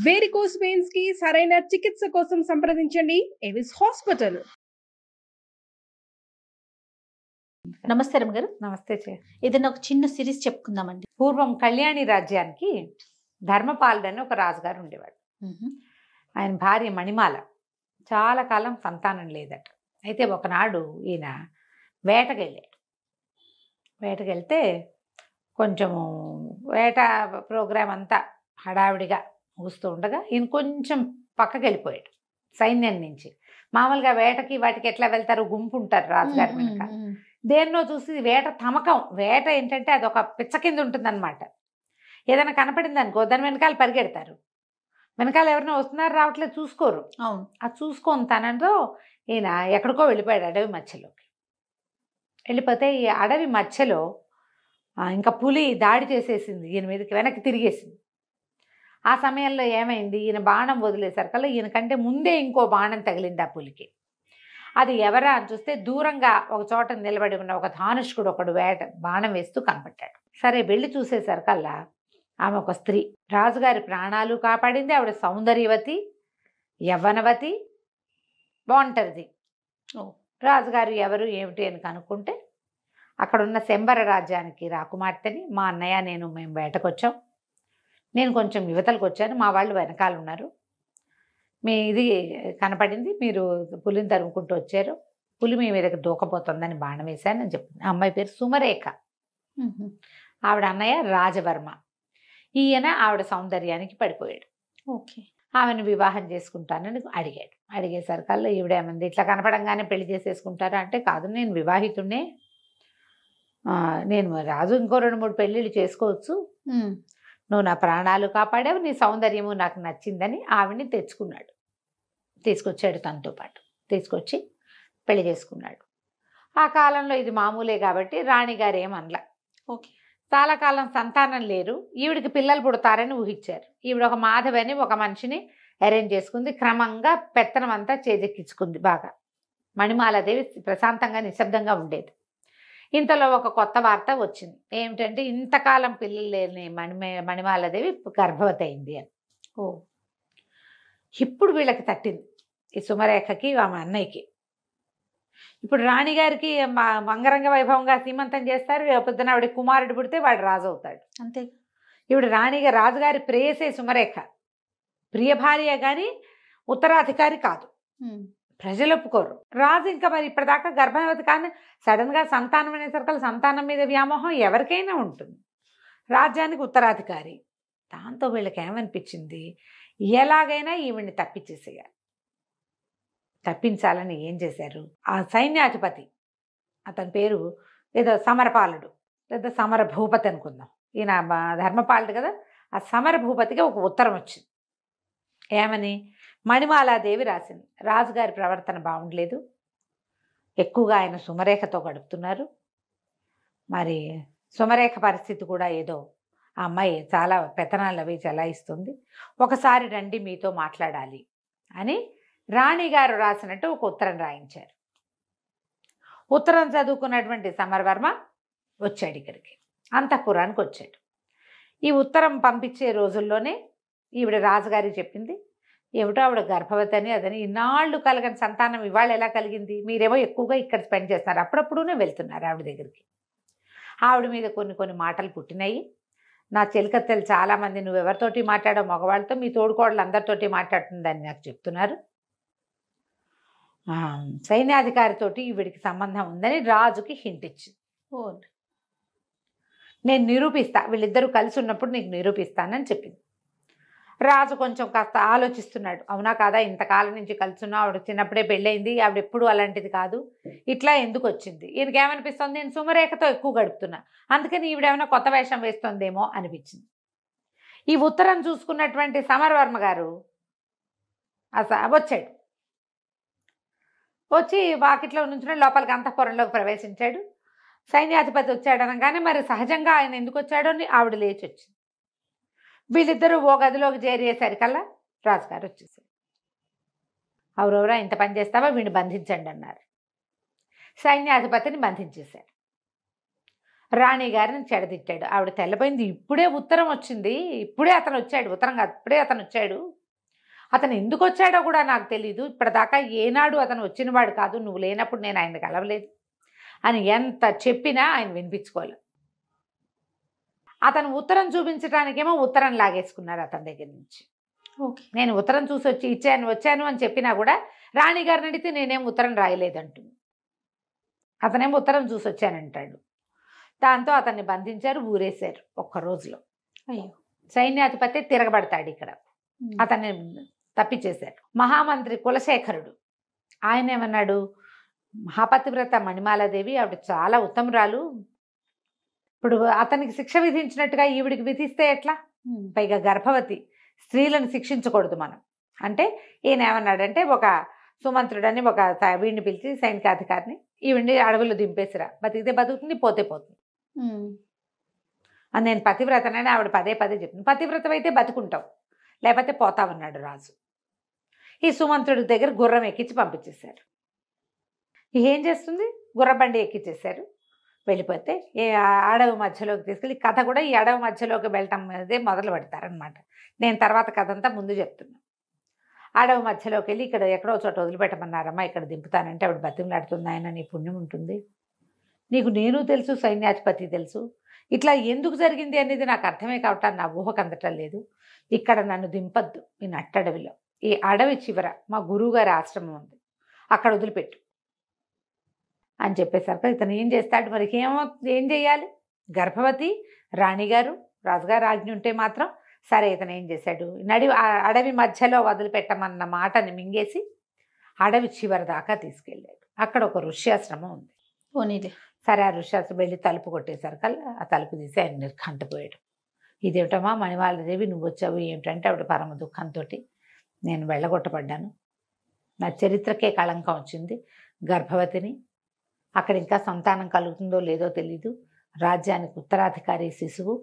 Varicose veins కి సరైన చికిత్స కోసం సంప్రదించండి ఎవిస్ హాస్పిటల్. నమస్తే రమ్మగారు. నమస్తే ఏదైనా ఒక చిన్న సిరీస్ చెప్పుకుందామండి. పూర్వం కళ్యాణి రాజ్యానికి ధర్మపాలుడు అని ఒక రాజుగారు ఉండేవాడు. ఆయన భార్య మణిమాల. చాలా కాలం సంతానం లేదట. అయితే ఒకనాడు ఈయన వేటకెళ్ళాడు. వేటకెళ్తే కొంచెము వేట ప్రోగ్రాం అంతా హడావిడిగా ముగుస్తూ ఉండగా ఈయన కొంచెం పక్కకి వెళ్ళిపోయాడు సైన్యం నుంచి. మామూలుగా వేటకి వాటికి ఎట్లా వెళ్తారు, గుంపు ఉంటారు రాజుగారి వెనక. దేన్నో చూసి వేట తమకం. వేట ఏంటంటే అది ఒక పిచ్చ కింద ఉంటుందన్నమాట. ఏదైనా కనపడింది అనుకో దాని వెనకాల పరిగెడతారు. వెనకాల ఎవరైనా వస్తున్నారు రావట్లేదు చూసుకోరు. అవును. అది చూసుకొని తనంతో ఈయన ఎక్కడికో వెళ్ళిపోయాడు అడవి మధ్యలోకి. వెళ్ళిపోతే ఈ అడవి మధ్యలో ఇంకా పులి దాడి చేసేసింది ఈయన మీదకి, వెనక్కి తిరిగేసింది. ఆ సమయంలో ఏమైంది, ఈయన బాణం వదిలేసరికల్లా ఈయన కంటే ముందే ఇంకో బాణం తగిలింది ఆ పులికి. అది ఎవరా అని చూస్తే దూరంగా ఒక చోట నిలబడి ఉన్న ఒక ధానుష్కుడు ఒకడు బాణం వేస్తూ కనపడ్డాడు. సరే వెళ్ళి చూసేసరికల్లా ఆమె ఒక స్త్రీ. రాజుగారి ప్రాణాలు కాపాడింది. ఆవిడ సౌందర్యవతి, యవ్వనవతి, బాగుంటుంది. రాజుగారు ఎవరు ఏమిటి అని కనుక్కుంటే అక్కడున్న శంబర రాజ్యానికి రాకుమార్తెని, మా అన్నయ్య మేము వేటకొచ్చాం, నేను కొంచెం యువతలకు వచ్చాను, మా వాళ్ళు వెనకాల ఉన్నారు, మీ ఇది కనపడింది, మీరు పులిని తరుముకుంటూ వచ్చారు, పులి మీ మీదకి దూకపోతుందని బాణం వేశాను అని చెప్పింది. ఆ అమ్మాయి పేరు సుమరేఖ. ఆవిడ అన్నయ్య రాజవర్మ. ఈయన ఆవిడ సౌందర్యానికి పడిపోయాడు. ఓకే. ఆమెను వివాహం చేసుకుంటానని అడిగాడు. అడిగేసరికల్లా ఈవిడేమంది, ఇట్లా కనపడంగానే పెళ్లి చేసేసుకుంటారా అంటే, కాదు నేను వివాహితుడినే, నేను రాజు ఇంకో 2-3 పెళ్ళిళ్ళు చేసుకోవచ్చు, నువ్వు నా ప్రాణాలు కాపాడావు, నీ సౌందర్యము నాకు నచ్చిందని ఆవిడ్ని తీసుకొచ్చాడు. తనతో పాటు తీసుకొచ్చి పెళ్లి చేసుకున్నాడు. ఆ కాలంలో ఇది మామూలే కాబట్టి రాణిగారు ఏమనలా. ఓకే. చాలా కాలం సంతానం లేరు, ఈవిడికి పిల్లలు పుడతారని ఊహించారు. ఈవిడ ఒక మాధవి అని ఒక మనిషిని అరేంజ్ చేసుకుంది. క్రమంగా పెత్తనం అంతా చేజెక్కించుకుంది బాగా. మణిమాలాదేవి ప్రశాంతంగా నిశ్శబ్దంగా ఉండేది. ఇంతలో ఒక కొత్త వార్త వచ్చింది. ఏమిటంటే ఇంతకాలం పిల్లలు లేని మణిమాలాదేవి గర్భవతి అయింది అని. ఇప్పుడు వీళ్ళకి తట్టింది, ఈ సుమరేఖకి ఆమె అన్నయ్యకి. ఇప్పుడు రాణిగారికి అంగరంగ వైభవంగా సీమంతం చేస్తారు. పొద్దున ఆవిడ కుమారుడు పుడితే వాడు రాజు అవుతాడు. అంతే. ఇప్పుడు రాజుగారి ప్రేయసే సుమరేఖ. ప్రియ భార్య కానీ ఉత్తరాధికారి కాదు. ప్రజలు ఒప్పుకోరు. రాజు ఇంకా మరి ఇప్పటిదాకా గర్భవతి కానీ సడన్గా సంతానం అనేసరికి సంతానం మీద వ్యామోహం ఎవరికైనా ఉంటుంది. రాజ్యానికి ఉత్తరాధికారి. దాంతో వీళ్ళకి ఏమనిపించింది, ఎలాగైనా ఈవిడ్ని తప్పించేసేయాలి. తప్పించాలని ఏం చేశారు, ఆ సైన్యాధిపతి, అతని పేరు ఏదో సమరపాలుడు లేదా సమర భూపతి అనుకుందాం, ఈయన ధర్మపాలుడు కదా, ఆ సమర భూపతికి ఒక ఉత్తరం వచ్చింది. ఏమని, మణిమాలాదేవి రాసింది, రాజుగారి ప్రవర్తన బాగుండలేదు, ఎక్కువగా ఆయన సుమరేఖతో గడుపుతున్నారు, మరి సుమరేఖ పరిస్థితి కూడా ఏదో, ఆ అమ్మాయి చాలా పెత్తనాలు అవి చెలాయిస్తుంది, ఒకసారి రండి మీతో మాట్లాడాలి అని రాణిగారు రాసినట్టు ఒక ఉత్తరం రాయించారు. ఉత్తరం చదువుకున్నటువంటి సమరవర్మ వచ్చాడు ఇక్కడికి, అంతఃపురానికి వచ్చాడు. ఈ ఉత్తరం పంపించే రోజుల్లోనే ఈవిడ రాజుగారికి చెప్పింది, ఏమిటో ఆవిడ గర్భవతి అని అదని, ఇన్నాళ్ళు కలగని సంతానం ఇవాళ ఎలా కలిగింది, మీరేమో ఎక్కువగా ఇక్కడ స్పెండ్ చేస్తున్నారు, అప్పుడప్పుడునే వెళ్తున్నారు ఆవిడ దగ్గరికి. ఆవిడ మీద కొన్ని మాటలు పుట్టినాయి. నా చెలికత్తెలు చాలామంది, నువ్వు ఎవరితోటి మాట్లాడావు మగవాళ్ళతో, మీ తోడుకోడలు అందరితోటి మాట్లాడుతుందని నాకు చెప్తున్నారు, సైన్యాధికారితోటి ఈవిడికి సంబంధం ఉందని రాజుకి హింట్ ఇచ్చింది. నేను నిరూపిస్తా, వీళ్ళిద్దరూ కలిసి ఉన్నప్పుడు నీకు నిరూపిస్తానని చెప్పింది. రాజు కొంచెం కాస్త ఆలోచిస్తున్నాడు, అవునా కాదా, ఇంతకాలం నుంచి కలుసున్నా, ఆవిడ చిన్నప్పుడే పెళ్ళయింది, ఆవిడ ఎప్పుడు అలాంటిది కాదు, ఇట్లా ఎందుకు వచ్చింది, ఈయనకి ఏమనిపిస్తుంది, నేను సుమరేఖతో ఎక్కువ గడుపుతున్నా, అందుకని ఈవిడేమైనా కొత్త వేషం వేస్తుందేమో అనిపించింది. ఈ ఉత్తరం చూసుకున్నటువంటి సమరవర్మ గారు వచ్చాడు. వచ్చి వాకిట్లో నుంచి లోపలికి అంతఃపురంలోకి ప్రవేశించాడు. సైన్యాధిపతి వచ్చాడు అనగానే మరి సహజంగా ఆయన ఎందుకు వచ్చాడో ఆవిడ లేచి వచ్చింది. వీళ్ళిద్దరూ ఓ గదిలోకి చేరేసరికల్లా రాజుగారు వచ్చేసారు. ఎవరెవరా ఇంత పని చేస్తావా, వీడిని బంధించండి అన్నారు. సైన్యాధిపతిని బంధించేశారు. రాణి గారిని చెడదిట్టాడు. ఆవిడ తెల్లబోయింది. ఇప్పుడే ఉత్తరం వచ్చింది, ఇప్పుడే అతను వచ్చాడు, ఉత్తరం కాదు ఇప్పుడే అతను వచ్చాడు, అతను ఎందుకు వచ్చాడో కూడా నాకు తెలీదు, ఇప్పటిదాకా ఏనాడు అతను వచ్చినవాడు కాదు, నువ్వు లేనప్పుడు నేను ఆయన కలవలేదు అని ఎంత చెప్పినా ఆయన వినిపించుకోలేదు. అతను ఉత్తరం చూపించడానికేమో ఉత్తరం లాగేసుకున్నారు అతని దగ్గర నుంచి. ఓకే. నేను ఉత్తరం చూసి వచ్చాను అని చెప్పినా కూడా రాణి గారిని అడిగితే నేనేం ఉత్తరం రాయలేదంటుంది. అతనేమో ఉత్తరం చూసి వచ్చానంటాడు. దాంతో అతన్ని బంధించారు, ఊరేశారు ఒక్క రోజులో. అయ్యో. సైన్యాధిపతి తిరగబడతాడు ఇక్కడ, అతన్ని తప్పించేశారు. మహామంత్రి కులశేఖరుడు ఆయన ఏమన్నాడు, మహాపతివ్రత మణిమాలాదేవి ఆవిడ చాలా ఉత్తమురాలు, ఇప్పుడు అతనికి శిక్ష విధించినట్టుగా ఈవిడికి విధిస్తే ఎట్లా, పైగా గర్భవతి, స్త్రీలను శిక్షించకూడదు మనం అంటే ఈయన ఏమన్నాడంటే ఒక సుమంత్రుడని ఒక వీడిని పిలిచి సైనికాధికారిని, ఈవిడిని అడవిలో దింపేసిరా, బతికితే బతుకుతుంది, పోతే పోతుంది అని. నేను పతివ్రతనని ఆవిడ పదే పదే చెప్పింది. పతివ్రతమైతే బతుకుంటావు, లేకపోతే పోతావన్నాడు రాజు. ఈ సుమంత్రుడి దగ్గర గుర్రం ఎక్కించి పంపించేశారు. ఏం చేస్తుంది, గుర్రబండి ఎక్కించేశారు. వెళ్ళిపోతే అడవి మధ్యలోకి తీసుకెళ్ళి, కథ కూడా ఈ అడవి మధ్యలోకి వెళ్ళటం అదే మొదలు పెడతారనమాట. నేను తర్వాత కథ అంతా ముందు చెప్తున్నాను. అడవి మధ్యలోకి వెళ్ళి ఇక్కడ ఎక్కడో చోట వదిలిపెట్టమన్నారమ్మా, ఇక్కడ దింపుతానంటే ఆవిడ బతిమలాడుతుంది, ఆయన నీ పుణ్యం ఉంటుంది, నీకు నేను తెలుసు, సైన్యాధిపతి తెలుసు, ఇట్లా ఎందుకు జరిగింది అనేది నాకు అర్థమే కావటం, నా ఊహకు అందటం లేదు, ఇక్కడ నన్ను దింపద్దు, ఈ నట్టడవిలో, ఈ అడవి చివర మా గురువుగారి ఆశ్రమం ఉంది, అక్కడ వదిలిపెట్టు అని చెప్పేసరికి ఇతను ఏం చేస్తాడు, మరి ఏం చేయాలి, గర్భవతి రాణిగారు, రాజుగారు ఆజ్ఞ ఉంటే మాత్రం సరే. ఇతను ఏం చేశాడు, అడవి మధ్యలో వదిలిపెట్టమన్న మాటని మింగేసి అడవి చివరి దాకా తీసుకెళ్ళాడు. అక్కడ ఒక ఋష్యాశ్రమం ఉంది. పోనీలే. సరే, ఆ ఋష్యాశ్రమం వెళ్ళి తలుపు కొట్టేసరికల్లా ఆ తలుపు తీసి ఆయన నిర్ఘంటపోయాడు. ఇదేమిటమ్మా మణిమాలాదేవి, నువ్వు వచ్చావు ఏమిటంటే ఆవిడ పరమ దుఃఖంతో, నేను వెళ్ళగొట్టబడ్డాను, నా చరిత్రకే కళంకం వచ్చింది, గర్భవతిని, అక్కడ ఇంకా సంతానం కలుగుతుందో లేదో తెలీదు, రాజ్యానికి ఉత్తరాధికారి శిశువు,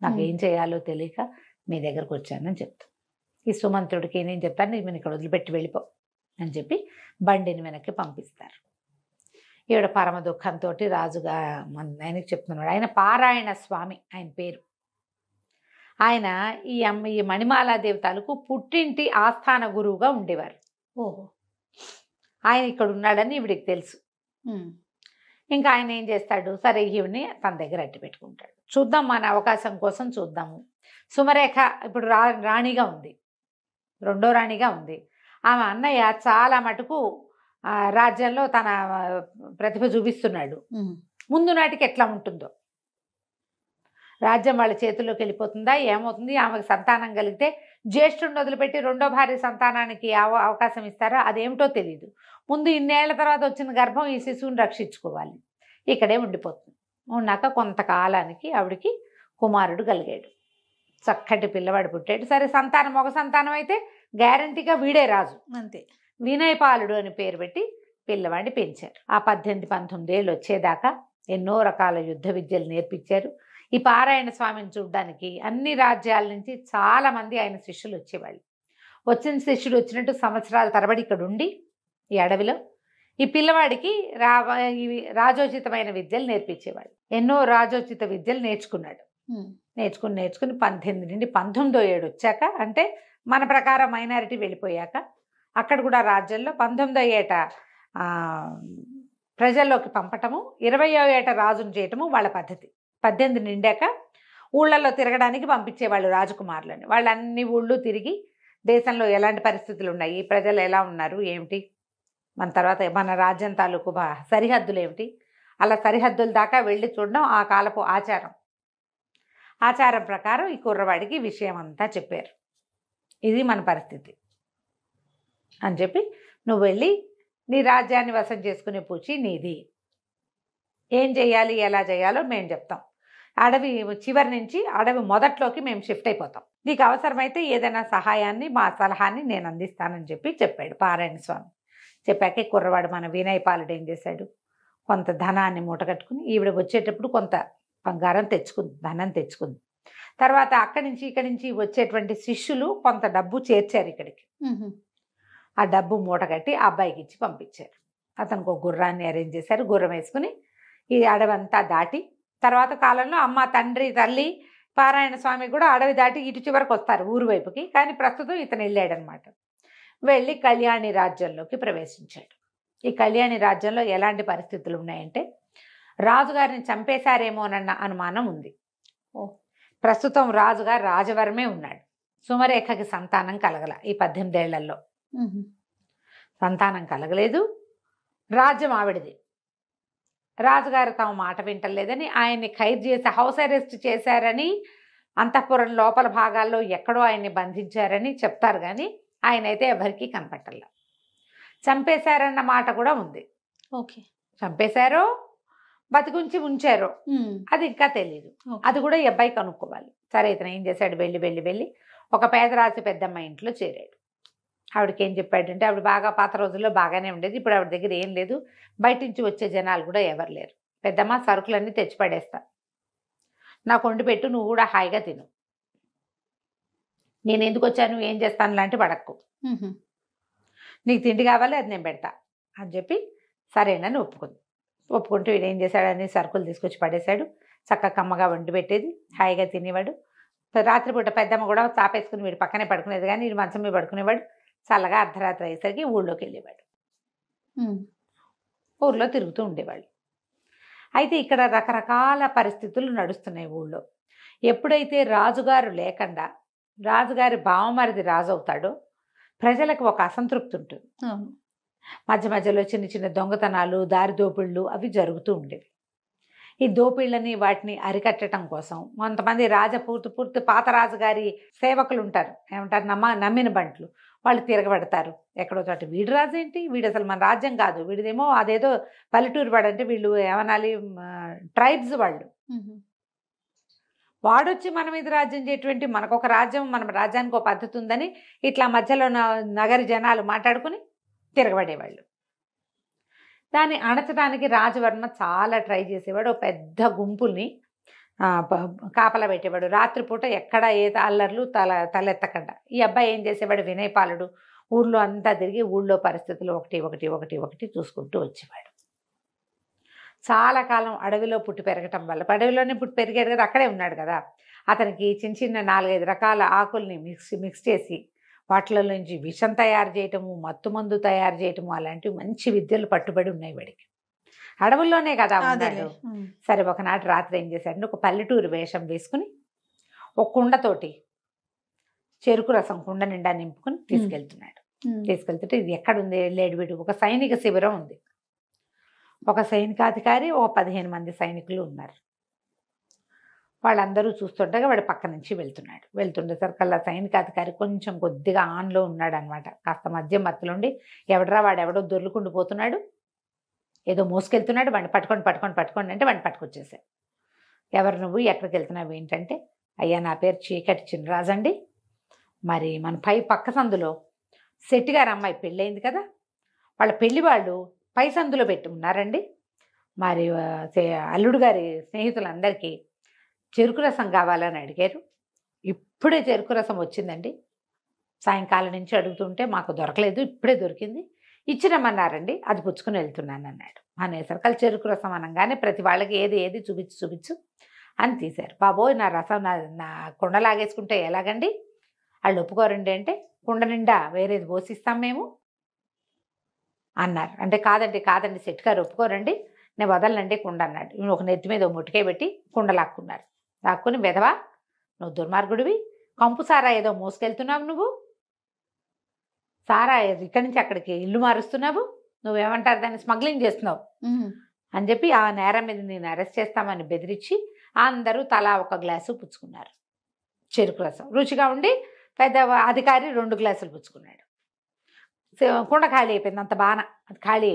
నాకు ఏం చేయాలో తెలియక మీ దగ్గరకు వచ్చానని చెప్తాను. ఈ సుమంత్రుడికి నేను చెప్తాను, నేను ఇక్కడ వదిలిపెట్టి వెళ్ళిపో అని చెప్పి బండిని వెనక్కి పంపిస్తారు. ఈవిడ పరమ దుఃఖంతో రాజుగా ఆయనకి చెప్తున్నాడు. ఆయన పారాయణ స్వామి ఆయన పేరు. ఆయన ఈ మణిమాలాదేవి తాలూకు పుట్టింటి ఆస్థాన గురువుగా ఉండేవారు. ఓహో. ఆయన ఇక్కడ ఉన్నాడని ఈవిడికి తెలుసు. ఇంకా ఆయన ఏం చేస్తాడు, సరే ఈవిని తన దగ్గర అట్టి పెట్టుకుంటాడు. చూద్దాం, మన అవకాశం కోసం చూద్దాము. సుమరేఖ ఇప్పుడు రాణిగా ఉంది, రెండో రాణిగా ఉంది. ఆమె అన్నయ్య చాలా మటుకు రాజ్యంలో తన ప్రతిభ చూపిస్తున్నాడు. ముందు నాటికి ఎట్లా ఉంటుందో, రాజ్యం వాళ్ళ చేతుల్లోకి వెళ్ళిపోతుందా, ఏమవుతుంది, ఆమెకు సంతానం కలిగితే జ్యేష్ఠుడిని వదిలిపెట్టి రెండో భార్య సంతానానికి అవకాశం ఇస్తారా, అదేమిటో తెలియదు. ముందు ఇన్నేళ్ల తర్వాత వచ్చిన గర్భం ఈ శిశువుని రక్షించుకోవాలి, ఇక్కడే ఉండిపోతుంది. ఉన్నాక కొంతకాలానికి ఆవిడికి కుమారుడు కలిగాడు, చక్కటి పిల్లవాడు పుట్టాడు. సరే, సంతానం ఒక సంతానం అయితే గ్యారంటీగా వీడే రాజు, అంతే. వినయపాలుడు అని పేరు పెట్టి పిల్లవాడిని పెంచారు. ఆ 18-19 ఏళ్ళు వచ్చేదాకా ఎన్నో రకాల యుద్ధ విద్యలు నేర్పించారు. ఈ పారాయణ స్వామిని చూడడానికి అన్ని రాజ్యాల నుంచి చాలామంది ఆయన శిష్యులు వచ్చేవాళ్ళు. వచ్చిన శిష్యుడు వచ్చినట్టు సంవత్సరాల తరబడి ఇక్కడ ఉండి ఈ అడవిలో ఈ పిల్లవాడికి రాజోచితమైన విద్యలు నేర్పించేవాళ్ళు. ఎన్నో రాజోచిత విద్యలు నేర్చుకున్నాడు. నేర్చుకుని 18 నుండి 19వ ఏడు వచ్చాక, అంటే మన ప్రకారం మైనారిటీ వెళ్ళిపోయాక, అక్కడ కూడా రాజ్యంలో 19వ ఏట ప్రజల్లోకి పంపటము, 20వ ఏట రాజును చేయటము వాళ్ళ పద్ధతి. 18 నిండాక ఊళ్ళల్లో తిరగడానికి పంపించేవాళ్ళు రాజకుమారులని. వాళ్ళు అన్ని ఊళ్ళు తిరిగి దేశంలో ఎలాంటి పరిస్థితులు ఉన్నాయి, ప్రజలు ఎలా ఉన్నారు ఏమిటి, మన తర్వాత మన రాజ్యం తాలూకు సరిహద్దులు ఏమిటి, అలా సరిహద్దుల దాకా వెళ్ళి చూడడం ఆ కాలపు ఆచారం. ఆచారం ప్రకారం ఈ కుర్రవాడికి విషయం అంతా చెప్పారు, ఇది మన పరిస్థితి అని చెప్పి, నువ్వు వెళ్ళి నీ రాజ్యాన్ని వశం చేసుకునే పూచి నీది, ఏం చేయాలి ఎలా చేయాలో మేము చెప్తాం, అడవి చివరి నుంచి అడవి మొదట్లోకి మేము షిఫ్ట్ అయిపోతాం, నీకు అవసరమైతే ఏదైనా సహాయాన్ని మా సలహాన్ని నేను అందిస్తానని చెప్పి చెప్పాడు పారాయణ స్వామి. చెప్పాకే కుర్రవాడు మన వినయపాలుడు ఏం చేశాడు, కొంత ధనాన్ని మూటగట్టుకుని ఈవిడ వచ్చేటప్పుడు కొంత బంగారం తెచ్చుకుంది, ధనం తెచ్చుకుంది. తర్వాత అక్కడి నుంచి ఇక్కడి నుంచి వచ్చేటువంటి శిష్యులు కొంత డబ్బు చేర్చారు ఇక్కడికి. ఆ డబ్బు మూటగట్టి ఆ అబ్బాయికి ఇచ్చి పంపించారు. అతనికి ఒక గుర్రాన్ని అరేంజ్ చేశారు. గుర్రం వేసుకుని ఈ అడవంతా దాటి తర్వాత కాలంలో అమ్మ, తండ్రి, తల్లి, పారాయణ స్వామి కూడా అడవి దాటి ఇటు చివరికి వస్తారు ఊరు వైపుకి. కానీ ప్రస్తుతం ఇతను వెళ్ళాడనమాట. వెళ్ళి కళ్యాణి రాజ్యంలోకి ప్రవేశించాడు. ఈ కళ్యాణి రాజ్యంలో ఎలాంటి పరిస్థితులు ఉన్నాయంటే, రాజుగారిని చంపేశారేమోనన్న అనుమానం ఉంది. ప్రస్తుతం రాజుగారు రాజవరమే ఉన్నాడు. సుమరేఖకి సంతానం కలగల. ఈ 18 ఏళ్లలో సంతానం కలగలేదు. రాజ్యం ఆవిడది. రాజుగారు తమ మాట వింటలేదని ఆయన్ని ఖైదు చేసి హౌస్ అరెస్ట్ చేశారని, అంతఃపురం లోపల భాగాల్లో ఎక్కడో ఆయన్ని బంధించారని చెప్తారు. కానీ ఆయన అయితే ఎవరికీ కనపట్టలే. చంపేశారన్న మాట కూడా ఉంది. ఓకే. చంపేశారో బతికుంచి ఉంచారో అది ఇంకా తెలియదు. అది కూడా ఈ అబ్బాయి కనుక్కోవాలి. సరే, ఇతను ఏం చేశాడు, వెళ్ళి ఒక పేదరాశి పెద్దమ్మ ఇంట్లో చేరాడు. ఆవిడకి ఏం చెప్పాడంటే, ఆవిడ బాగా పాత రోజుల్లో బాగానే ఉండేది. ఇప్పుడు ఆవిడ దగ్గర ఏం లేదు. బయట నుంచి వచ్చే జనాలు కూడా ఎవరు లేరు. పెద్దమ్మ, సరుకులన్నీ తెచ్చి పడేస్తా, నాకు వండి పెట్టు, నువ్వు కూడా హాయిగా తిను, నేను ఎందుకు వచ్చాను, ఏం చేస్తాను లాంటి పడక్కు, నీకు తిండి కావాలి, అది నేను పెడతా అని చెప్పి సరేనని ఒప్పుకుంటూ వీడు ఏం చేశాడని సరుకులు తీసుకొచ్చి పడేశాడు. చక్కగా కమ్మగా వండి పెట్టేది, హాయిగా తినేవాడు. రాత్రిపూట పెద్దమ్మ కూడా చాపేసుకుని వీడు పక్కనే పడుకునేది. కానీ వీడు మంచం మీద పడుకునేవాడు. చల్లగా అర్ధరాత్రి అయ్యేసరికి ఊళ్ళోకి వెళ్ళేవాడు. ఊళ్ళో తిరుగుతూ ఉండేవాళ్ళు. అయితే ఇక్కడ రకరకాల పరిస్థితులు నడుస్తున్నాయి ఊళ్ళో. ఎప్పుడైతే రాజుగారు లేకుండా రాజుగారి బావమరిది రాజు అవుతాడో ప్రజలకు ఒక అసంతృప్తి ఉంటుంది. మధ్య మధ్యలో చిన్న చిన్న దొంగతనాలు, దారి దోపిళ్ళు అవి జరుగుతూ ఉండేవి. ఈ దోపిళ్ళని వాటిని అరికట్టడం కోసం కొంతమంది పూర్తి పాత రాజుగారి సేవకులు ఉంటారు. ఏమంటారు, నమ్మిన బంట్లు. వాళ్ళు తిరగబడతారు ఎక్కడో చోట. వీడు రాజు ఏంటి, వీడు అసలు మన రాజ్యం కాదు, వీడిదేమో అదేదో పల్లెటూరు వాడు, అంటే వీళ్ళు ఏమనాలి, ట్రైబ్స్ వాళ్ళు. వాడొచ్చి మన మీద రాజ్యం చేయటువంటి, మనకొక రాజ్యం, మన రాజ్యానికి ఒక పద్ధతి ఉందని ఇట్లా మధ్యలో నగరి జనాలు మాట్లాడుకుని తిరగబడేవాళ్ళు. దాన్ని అణచడానికి రాజవర్మ చాలా ట్రై చేసేవాడు. ఒక పెద్ద గుంపుల్ని కాపలా పెట్టేవాడు. రాత్రిపూట ఎక్కడ ఏ అల్లర్లు తలెత్తకుండా. ఈ అబ్బాయి ఏం చేసేవాడు, వినయపాలుడు, ఊళ్ళో అంతా తిరిగి ఊళ్ళో పరిస్థితులు ఒకటి చూసుకుంటూ వచ్చేవాడు. చాలా కాలం అడవిలో పుట్టి పెరగటం వల్ల, అడవిలోనే పుట్టి పెరిగాడు కదా, అక్కడే ఉన్నాడు కదా, అతనికి చిన్న చిన్న 4-5 రకాల ఆకుల్ని మిక్స్ చేసి వాటిలో నుంచి విషం తయారు చేయటము, మత్తు మందు తయారు చేయటము, అలాంటివి మంచి విద్యలు పట్టుబడి ఉన్నాయి వాడికి. అడవుల్లోనే కదా ఉన్నాడు. సరే, ఒకనాటి రాత్రి ఏం చేశాడంటే, ఒక పల్లెటూరు వేషం వేసుకుని ఒక కుండతోటి చెరుకు రసం కుండ నిండా నింపుకుని తీసుకెళ్తున్నాడు. తీసుకెళ్తుంటే ఇది ఎక్కడుంది వెళ్ళాడు వీడు, ఒక సైనిక శిబిరం ఉంది. ఒక సైనికాధికారి, ఒక 15 మంది సైనికులు ఉన్నారు. వాళ్ళందరూ చూస్తుండగా వాడు పక్క నుంచి వెళ్తుండేసరికల్లా సైనికాధికారి కొంచెం కొద్దిగా ఆన్లో ఉన్నాడు అనమాట. కాస్త మధ్య మత్తులుండి, వాడెవడో దొర్లుకుంటూ పోతున్నాడు, ఏదో మోసుకెళ్తున్నాడు, వాడిని పట్టుకోండి అంటే వాడిని పట్టుకొచ్చేసాడు. ఎవరు నువ్వు, ఎక్కడికి వెళ్తున్నావు ఏంటంటే, అయ్యా నా పేరు చీకటి చినరాజు అండి, మరి మన పక్క సందులో శెట్టి గారు అమ్మాయి పెళ్ళయింది కదా, వాళ్ళ పెళ్లి వాళ్ళు పై సందులో పెట్టి ఉన్నారండి, మరి అల్లుడు గారి స్నేహితులందరికీ చెరుకు రసం కావాలని అడిగారు. ఇప్పుడే చెరుకు రసం వచ్చిందండి, సాయంకాలం నుంచి అడుగుతుంటే మాకు దొరకలేదు, ఇప్పుడే దొరికింది, ఇచ్చిరమ్మన్నారండి, అది పుచ్చుకుని వెళ్తున్నాను అన్నాడు. అనేసరికి చెరుకు రసం అనగానే ప్రతి వాళ్ళకి ఏది చూపించు అని తీశారు. బాబోయ్, నా రసం నా కుండ లాగేసుకుంటే ఎలాగండి, వాళ్ళు ఒప్పుకోరండి అంటే, కుండ నిండా వేరేది పోసిస్తాం మేము అన్నారు. అంటే కాదండి శెట్టి గారు ఒప్పుకోరండి, నేను వదలనండి కుండ అన్నాడు. ఒక నెత్తి మీద ముట్టికాయ పెట్టి కుండ లాక్కున్నారు. లాక్కుని, వెధవా నువ్వు దుర్మార్గుడివి, కంపు సారా ఏదో మోసుకెళ్తున్నావు, నువ్వు సారా ఇక్కడి నుంచి అక్కడికి ఇల్లు మారుస్తున్నావు, నువ్వేమంటారు దాన్ని, స్మగ్లింగ్ చేస్తున్నావు అని చెప్పి ఆ నేరం మీద నేను అరెస్ట్ చేస్తామని బెదిరించి అందరూ తలా ఒక గ్లాసు పుచ్చుకున్నారు. చెరుకు రసం రుచిగా ఉండి పెద్ద అధికారి 2 గ్లాసులు పుచ్చుకున్నాడు. కుండ ఖాళీ అయిపోయింది, అంత బాగా అది ఖాళీ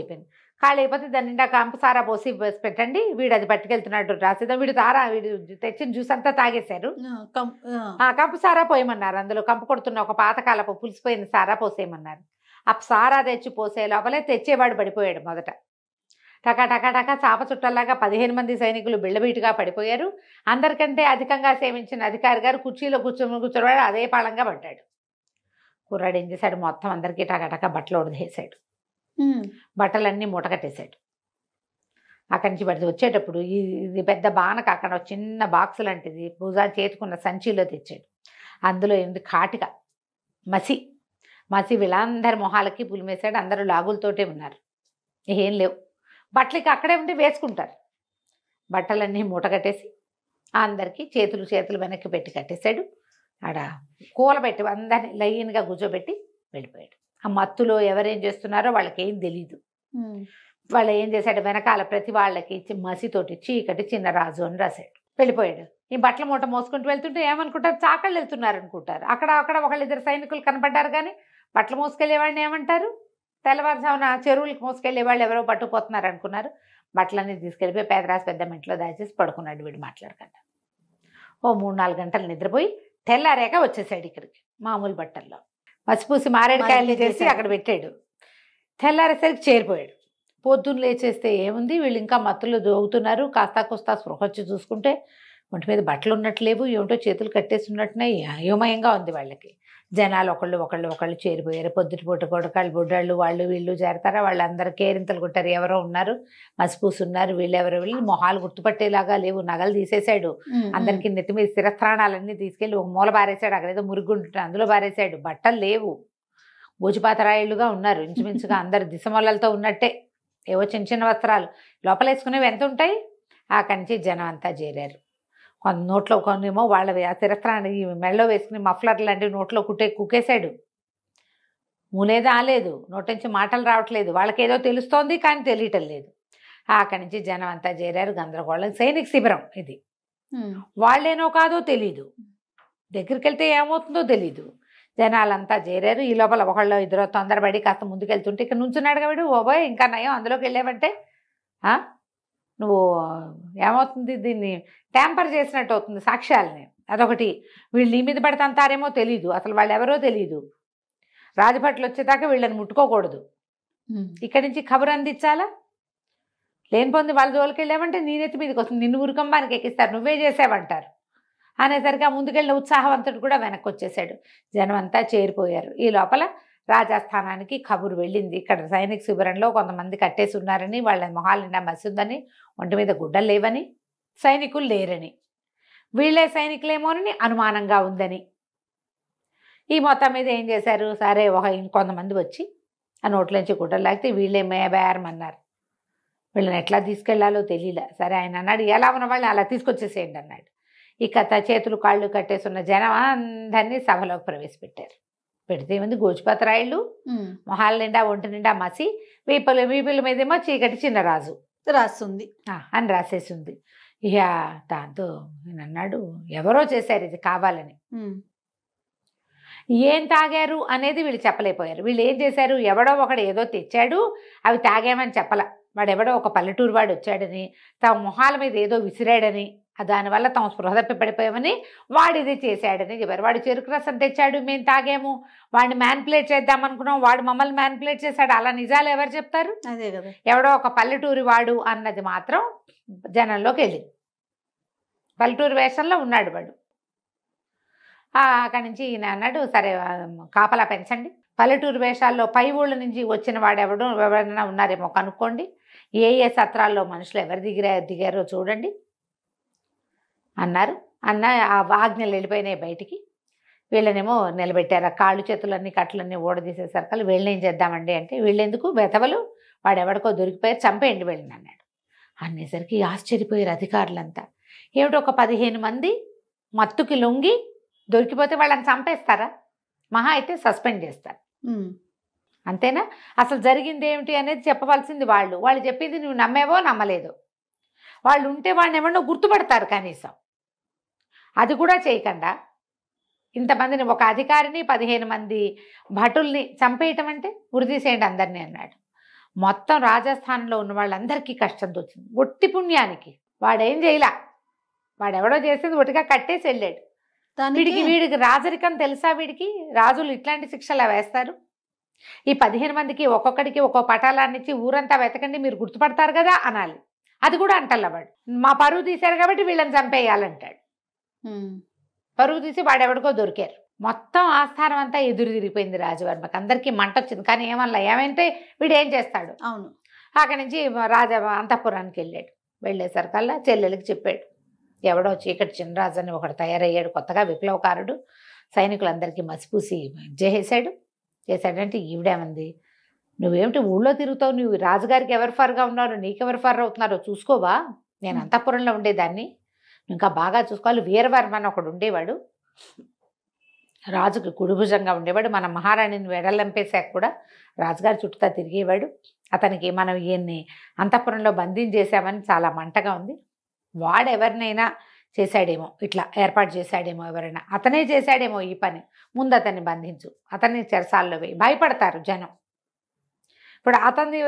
అయిపోతే దాని నిండా కంపు సారా పోసి పెట్టండి, వీడు అది పట్టుకెళ్తున్నాడు రాసేదా, వీడు తెచ్చిన జ్యూస్ అంతా తాగేశారు. కంపు సారా పోయమన్నారు. అందులో కంపు కొడుతున్న ఒక పాతకాలపు పులిసిపోయిన సారా పోసేయమన్నారు. ఆ సారా తెచ్చి పోసే లోపలే తెచ్చేవాడు పడిపోయాడు. మొదట టకా చాప చుట్టల్లాగా 15 మంది సైనికులు బిళ్ళబీటుగా పడిపోయారు. అందరికంటే అధికంగా సేవించిన అధికారి గారు కుర్చీలో కూర్చోవాడు, అదే పాళంగా పడ్డాడు. కుర్రాడు ఏం చేశాడు, మొత్తం అందరికీ టకా బట్టలు వదిలేసాడు, బట్టలన్నీ మూటకట్టేశాడు. అక్కడి నుంచి పడితే వచ్చేటప్పుడు ఇది పెద్ద బానక అక్కడ ఒక చిన్న బాక్స్ లాంటిది భుజా చేతుకున్న సంచిలో తెచ్చాడు. అందులో ఏంది కాటిక మసి వీళ్ళందరి మొహాలకి పులిమేశాడు. అందరూ లాగులతోటే ఉన్నారు, ఏం లేవు. బట్టలకి అక్కడే ఉండి వేసుకుంటారు. బట్టలన్నీ మూట కట్టేసి అందరికీ చేతులు వెనక్కి పెట్టి కట్టేశాడు. ఆడ కూలబెట్టి అందరినీ లైన్గా కూర్చోబెట్టి వెళ్ళిపోయాడు. ఆ మత్తులో ఎవరేం చేస్తున్నారో వాళ్ళకేం తెలీదు. వాళ్ళు ఏం చేశాడు, వెనకాల ప్రతి వాళ్ళకి మసితోటి చీకటి చిన్నరాజు అని రాశాడు. వెళ్ళిపోయాడు. ఈ బట్టల మూట మోసుకుంటూ వెళ్తుంటే ఏమనుకుంటారు, చాకళ్ళు వెళ్తున్నారు అనుకుంటారు. అక్కడ ఒకళ్ళిద్దరు సైనికులు కనపడ్డారు, కానీ బట్టలు మోసుకెళ్ళేవాడిని ఏమంటారు, తెల్లవారుజామున చెరువులకు మోసుకెళ్ళే వాళ్ళు ఎవరో పట్టుకుపోతున్నారు అనుకున్నారు. బట్టలన్నీ తీసుకెళ్ళిపోయి పేదరాశి పెద్ద ఇంట్లో దాచేసి పడుకున్నాడు వీడు మాట్లాడకుండా. ఓ 3-4 గంటలు నిద్రపోయి తెల్లారేక వచ్చేసాడు ఇక్కడికి మామూలు బట్టల్లో. మసిపూసి మారేడుకాయలు చేసి అక్కడ పెట్టాడు. తెల్లారేసరికి చేరిపోయాడు. పొద్దున్న లేచేస్తే ఏముంది, వీళ్ళు ఇంకా మత్తులో దోగుతున్నారు. కాస్తా కోస్తా స్పృహ వచ్చి చూసుకుంటే ఒంటి మీద బట్టలు ఉన్నట్లేవు, ఏమిటో చేతులు కట్టేసి ఉన్నట్టున్నాయి. అయోమయంగా ఉంది వాళ్ళకి. జనాలు ఒకళ్ళు చేరిపోయారు. పొద్దుటిపూట కొడకాళ్ళు బుడ్డాళ్ళు వాళ్ళు వీళ్ళు చేరతారా, వాళ్ళందరూ కేరింతలు కొట్టారు. ఎవరో ఉన్నారు, మసిపూసి ఉన్నారు, వీళ్ళెవరో మొహాలు గుర్తుపట్టేలాగా లేవు. నగలు తీసేశాడు. అందరికీ నెత్తి మీద స్థిరస్థానాలన్నీ తీసుకెళ్ళి ఒక మూల బారేశాడు. అక్కడేదో మురుగుంటుంటే అందులో బారేశాడు. బట్టలు లేవు, భోజపాతరాయిళ్ళుగా ఉన్నారు ఇంచుమించుగా. అందరు దిశమొల్లలతో ఉన్నట్టే, ఏవో చిన్న వస్త్రాలు లోపలేసుకునేవి ఎంత ఉంటాయి. అక్కడి నుంచి జనం అంతా చేరారు. కొంత నోట్లో కొన్నేమో వాళ్ళవి ఆ స్థిరస్థానాన్ని మెళ్ళలో వేసుకుని మఫ్లర్ లాంటివి నోట్లో కుక్కేశాడు. మూలేదా ఆలేదు, నోటి నుంచి మాటలు రావట్లేదు. వాళ్ళకేదో తెలుస్తోంది కానీ తెలియటం లేదు. అక్కడి నుంచి జనం అంతా చేరారు. గందరగోళం. సైనిక శిబిరం ఇది. వాళ్ళేనో కాదో తెలీదు, దగ్గరికి వెళ్తే ఏమవుతుందో తెలీదు. జనాలంతా చేరారు. ఈ లోపల ఒకళ్ళు ఇద్దరు తొందరపడి కాస్త ముందుకెళ్తుంటే ఇక్కడ నుంచున్నాడు కాబట్టి ఓబోయ్ ఇంకా నయం అందులోకి వెళ్ళావంటే నువ్వు ఏమవుతుంది, దీన్ని ట్యాంపర్ చేసినట్టు అవుతుంది సాక్ష్యాలని. అదొకటి. వీళ్ళు నీ మీద పడతాంతారేమో తెలీదు, అసలు వాళ్ళు ఎవరో తెలీదు. రాజభట్లు వచ్చేదాకా వీళ్ళని ముట్టుకోకూడదు. ఇక్కడి నుంచి ఖబర్ అందించాలా. లేనిపోంది వాళ్ళ జోలికి వెళ్ళామంటే నీ నెత్తి మీదకి వస్తుంది, నిన్ను ఉరికంబానికి ఎక్కిస్తారు, నువ్వే చేసావంటారు అనేసరికి ఆ ముందుకెళ్ళిన ఉత్సాహవంతుడు కూడా వెనక్కి వచ్చేసాడు. జనం అంతా చేరిపోయారు. ఈ లోపల రాజస్థానానికి కబురు వెళ్ళింది. ఇక్కడ సైనిక శిబిరంలో కొంతమంది కట్టేసి ఉన్నారని, వాళ్ళ మొహాలు నిండా మసిందని, ఒంటి మీద గుడ్డలు లేవని, సైనికులు లేరని, వీళ్ళే సైనికులేమోనని అనుమానంగా ఉందని. ఈ మొత్తం మీద ఏం చేశారు, సరే ఇంకొంతమంది వచ్చి ఆ నోట్లోంచి గుడ్డలు లాగితే వీళ్ళే మేబేరమన్నారు. వీళ్ళని ఎట్లా తీసుకెళ్లాలో తెలియలే. సరే ఆయన అన్నాడు, ఎలా ఉన్న వాళ్ళని అలా తీసుకొచ్చేసేయండి అన్నాడు. ఇక చేతులు కాళ్ళు కట్టేస్తున్న జనం అందరినీ సభలోకి ప్రవేశపెట్టారు. పెడితే ఏముంది, గోచిపాతరాయిళ్ళు, మొహాల నిండా ఒంటి నిండా మసి, వీపుల మీదేమో చీకటి చిన్నరాజు రాస్తుంది అని రాసేసింది. ఇక దాంతో నేను అన్నాడు, ఎవరో చేశారు ఇది కావాలని. ఏం తాగారు అనేది వీళ్ళు చెప్పలేకపోయారు. వీళ్ళు ఏం చేశారు, ఎవడో ఒకడు ఏదో తెచ్చాడు, అవి తాగామని చెప్పల. వాడెవడో ఒక పల్లెటూరు వాడు వచ్చాడని, తమ మొహాల మీద ఏదో విసిరాడని, దానివల్ల తాము స్పృహ తప్పి పడిపోయామని వాడిది చేశాడని చెప్పారు. వాడు చెరుకు రసం తెచ్చాడు, మేము తాగాము, వాడిని మ్యాన్పులేట్ చేద్దామనుకున్నాం, వాడు మమ్మల్ని మ్యాన్పులేట్ చేశాడు. అలా నిజాలు ఎవరు చెప్తారు? అదే కదా. ఎవడో ఒక పల్లెటూరి వాడు అన్నది మాత్రం జనంలోకి వెళ్ళింది. పల్లెటూరు వేషంలో ఉన్నాడు వాడు. అక్కడి నుంచి ఈయన అన్నాడు, సరే కాపలా పెంచండి, పల్లెటూరు వేషాల్లో పై ఊళ్ళ నుంచి వచ్చిన వాడు ఎవరైనా ఉన్నారేమో కనుక్కోండి, ఏ సత్రాల్లో మనుషులు ఎవరు దిగారో చూడండి అన్నారు. ఆ ఆజ్ఞలు వెళ్ళిపోయినాయి బయటికి. వీళ్ళనేమో నిలబెట్టారు. ఆ కాళ్ళు చేతులన్నీ కట్లన్నీ ఊడదీసేసరికి వీళ్ళని ఏం చేద్దామండి అంటే, వీళ్ళెందుకు బెతవలు, వాడెవడికో దొరికిపోయారు, చంపేయండి వీళ్ళని అన్నాడు. అనేసరికి ఆశ్చర్యపోయారు అధికారులంతా. ఏమిటి, ఒక 15 మంది మత్తుకి లొంగి దొరికిపోతే వాళ్ళని చంపేస్తారా? మహా అయితే సస్పెండ్ చేస్తారు, అంతేనా? అసలు జరిగింది ఏమిటి అనేది చెప్పవలసింది వాళ్ళు. వాళ్ళు చెప్పింది నువ్వు నమ్మేవో నమ్మలేదో. వాళ్ళు ఉంటే వాడిని ఎవరినో గుర్తుపడతారు కనీసం. అది కూడా చేయకుండా ఇంతమందిని, ఒక అధికారిని 15 మంది భటుల్ని చంపేయటం అంటే ఉరిదీసేయండి అందరినీ అన్నాడు. మొత్తం రాజస్థాన్లో ఉన్న వాళ్ళందరికీ కష్టం వచ్చింది. ఒట్టి పుణ్యానికి వాడేం చేయలా, వాడెవడో చేసేది ఒట్టిగా కట్టేసి వెళ్ళాడు. వీడికి రాజరికం తెలుసా? వీడికి రాజులు ఇట్లాంటి శిక్షలు వేస్తారు. ఈ 15 మందికి ఒక్కొక్కడికి ఒక్కో పటాలాన్ని ఇచ్చి ఊరంతా వెతకండి మీరు గుర్తుపడతారు కదా అనాలి. అది కూడా అంటల్లవాడు. మా పరువు తీశారు కాబట్టి వీళ్ళని చంపేయాలంటాడు. పరువు తీసి వాడెవడికో దొరికారు. మొత్తం ఆస్థానం అంతా ఎదురు తిరిగిపోయింది రాజవర్మకి. అందరికీ మంట వచ్చింది. కానీ ఏమన్నా ఏమంటే వీడు ఏం చేస్తాడు? అవును, అక్కడి నుంచి రాజా అంతఃపురానికి వెళ్ళాడు. వెళ్ళేసరికల్లా చెల్లెలకి చెప్పాడు, ఎవడో చీకటి చిన్నరాజు అని ఒకడు తయారయ్యాడు కొత్తగా విప్లవకారుడు, సైనికులందరికీ మసిపూసి చేశాడంటే ఈవిడేమంది, నువ్వేమిటి ఊళ్ళో తిరుగుతావు, నువ్వు రాజుగారికి ఎవరు ఫర్గా ఉన్నారు, నీకెవరు ఫర్ అవుతున్నారో చూసుకోవా, నేను అంతఃపురంలో ఉండేదాన్ని, ఇంకా బాగా చూసుకోవాలి. వీరవర్మ అని ఒకడు ఉండేవాడు, రాజుకి కుడిభుజంగా ఉండేవాడు, మన మహారాణిని వెడలంపేశాక కూడా రాజుగారి చుట్టూ తిరిగేవాడు. అతనికి మనం ఈయన్ని అంతఃపురంలో బంధించేసామని చాలా మంటగా ఉంది. వాడెవరినైనా చేశాడేమో, ఇట్లా ఏర్పాటు చేశాడేమో, ఎవరైనా అతనే చేశాడేమో ఈ పని, ముందు అతన్ని బంధించు, అతన్ని చెరసాల్లో వేయి. భయపడతారు జనం. ఇప్పుడు అతని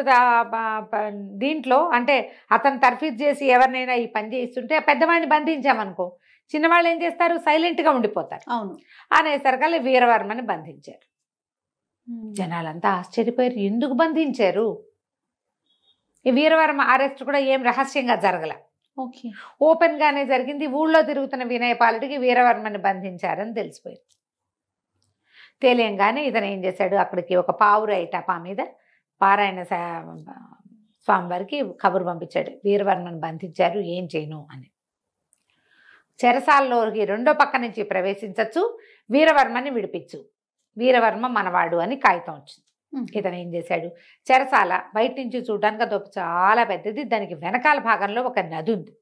దీంట్లో అంటే అతను తర్ఫీదు చేసి ఎవరినైనా ఈ పని చేయిస్తుంటే పెద్దవాడిని బంధించామనుకో, చిన్నవాళ్ళు ఏం చేస్తారు, సైలెంట్గా ఉండిపోతారు. అవును. అనేసరికల్లా వీరవర్మని బంధించారు. జనాలంతా ఆశ్చర్యపోయారు, ఎందుకు బంధించారు? ఈ వీరవర్మ అరెస్ట్ కూడా ఏం రహస్యంగా జరగల, ఓకే, ఓపెన్గానే జరిగింది. ఊళ్ళో తిరుగుతున్న వినయపాలుడికి వీరవర్మని బంధించారని తెలిసిపోయింది. తెలియంగానే ఇతను ఏం చేశాడు, అక్కడికి ఒక పావురాయి టపా మీద పారాయణ స్వామివారికి కబురు పంపించాడు, వీరవర్మని బంధించారు, ఏం చేయను అని. చెరసాల్లోకి రెండో పక్క నుంచి ప్రవేశించచ్చు, వీరవర్మని విడిపించు, వీరవర్మ మనవాడు అని కాగితం వచ్చింది. ఇతను ఏం చేశాడు, చెరసాల బయట నుంచి చూడడానికి అదొక చాలా పెద్దది, దానికి వెనకాల భాగంలో ఒక నది ఉంది.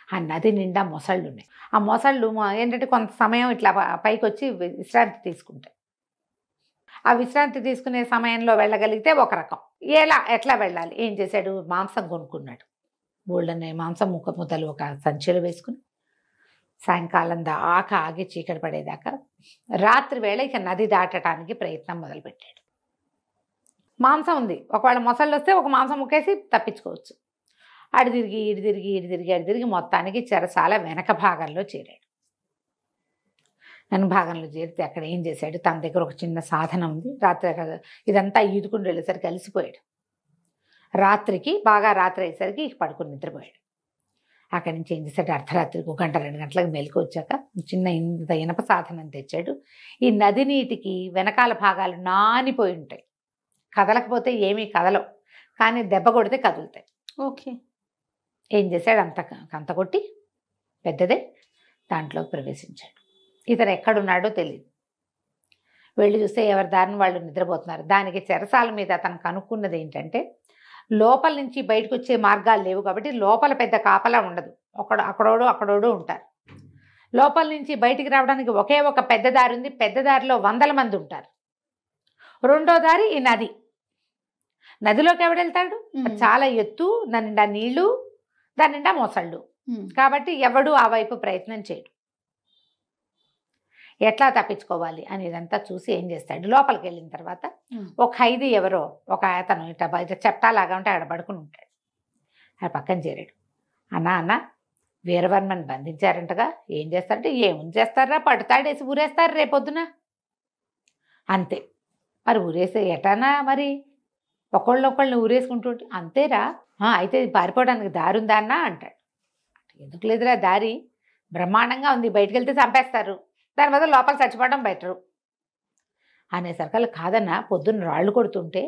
ఆ నది నిండా మొసళ్ళు ఉన్నాయి. ఆ మొసళ్ళు ఏంటంటే కొంత సమయం ఇట్లా పైకి వచ్చి విశ్రాంతి తీసుకుంటాయి. ఆ విశ్రాంతి తీసుకునే సమయంలో వెళ్ళగలిగితే ఒక రకం. ఎట్లా వెళ్ళాలి, ఏం చేశాడు, మాంసం కొనుక్కున్నాడు. బోళ్ళనే మాంసం ముద్దలు ఒక సంచిలో వేసుకుని సాయంకాలం దాకా ఆగి చీకటి పడేదాకా రాత్రి వేళ ఇక నది దాటడానికి ప్రయత్నం మొదలుపెట్టాడు. మాంసం ఉంది, ఒకవేళ మొసళ్ళు వస్తే ఒక మాంసం ముక్కేసి తప్పించుకోవచ్చు. అడి తిరిగి మొత్తానికి చెరసాల వెనక భాగంలో చేరాడు. వెనక భాగంలో చేరితే అక్కడ ఏం చేశాడు, తన దగ్గర ఒక చిన్న సాధనం ఉంది. రాత్రి ఇదంతా ఈదుకుని వెళ్ళేసరికి కలిసిపోయాడు. బాగా రాత్రి అయ్యేసరికి పడుకుని నిద్రపోయాడు. అక్కడి నుంచి ఏం చేశాడు, అర్ధరాత్రికి 1 గంట 2 గంటలకు మెలకు వచ్చాక చిన్న ఇంత ఇనప సాధనం తెచ్చాడు. ఈ నది నీటికి వెనకాల భాగాలు నానిపోయి ఉంటాయి, కదలకపోతే ఏమీ కదలవు, కానీ దెబ్బ కొడితే కదులుతాయి. ఓకే. ఏం చేశాడు, అంత కొట్టి పెద్దదే దాంట్లోకి ప్రవేశించాడు. ఇతను ఎక్కడున్నాడో తెలియదు. వెళ్ళి చూస్తే ఎవరి దారిని వాళ్ళు నిద్రపోతున్నారు. దానికి చెరసాల మీద అతను కనుక్కున్నది ఏంటంటే, లోపల నుంచి బయటకు వచ్చే మార్గాలు లేవు కాబట్టి లోపల పెద్ద కాపలా ఉండదు, అక్కడోడు ఉంటారు. లోపల నుంచి బయటికి రావడానికి ఒకే ఒక పెద్ద దారి ఉంది, పెద్ద దారిలో 100 మంది ఉంటారు. రెండో దారి ఈ నది. నదిలోకి ఎవడు వెళ్తాడు, చాలా ఎత్తు, దాని నిండా నీళ్లు, దాని నిండా మొసళ్ళు, కాబట్టి ఎవడు ఆ వైపు ప్రయత్నం చేయడు. ఎట్లా తప్పించుకోవాలి అనేదంతా చూసి ఏం చేస్తాడు, లోపలికి వెళ్ళిన తర్వాత ఒక ఖైదీ ఎవరో ఒక అతను ఇట్లా బయట చట్టాలాగా ఉంటే అక్కడ పడుకుని ఉంటాడు. ఆ పక్కన చేరాడు. అన్న వీరవర్మని బంధించారంటగా, ఏం చేస్తారంటే, ఏముంది చేస్తారా, పట్టుతాడేసి ఊరేస్తారు రేపొద్దున అంతే. మరి ఊరేసే ఎటానా, మరి ఒకళ్ళని ఊరేసుకుంటుంటే అంతేరా, అయితే పారిపోవడానికి దారి ఉందా అన్న అంటాడు. ఎందుకు లేదురా దారి, బ్రహ్మాండంగా ఉంది, బయటకు వెళ్తే చంపేస్తారు, దాని వల్ల లోపల చచ్చిపోవడం బెటరు అనేసరికల్లా, కాదన్నా పొద్దున్న రాళ్ళు కొడుతుంటే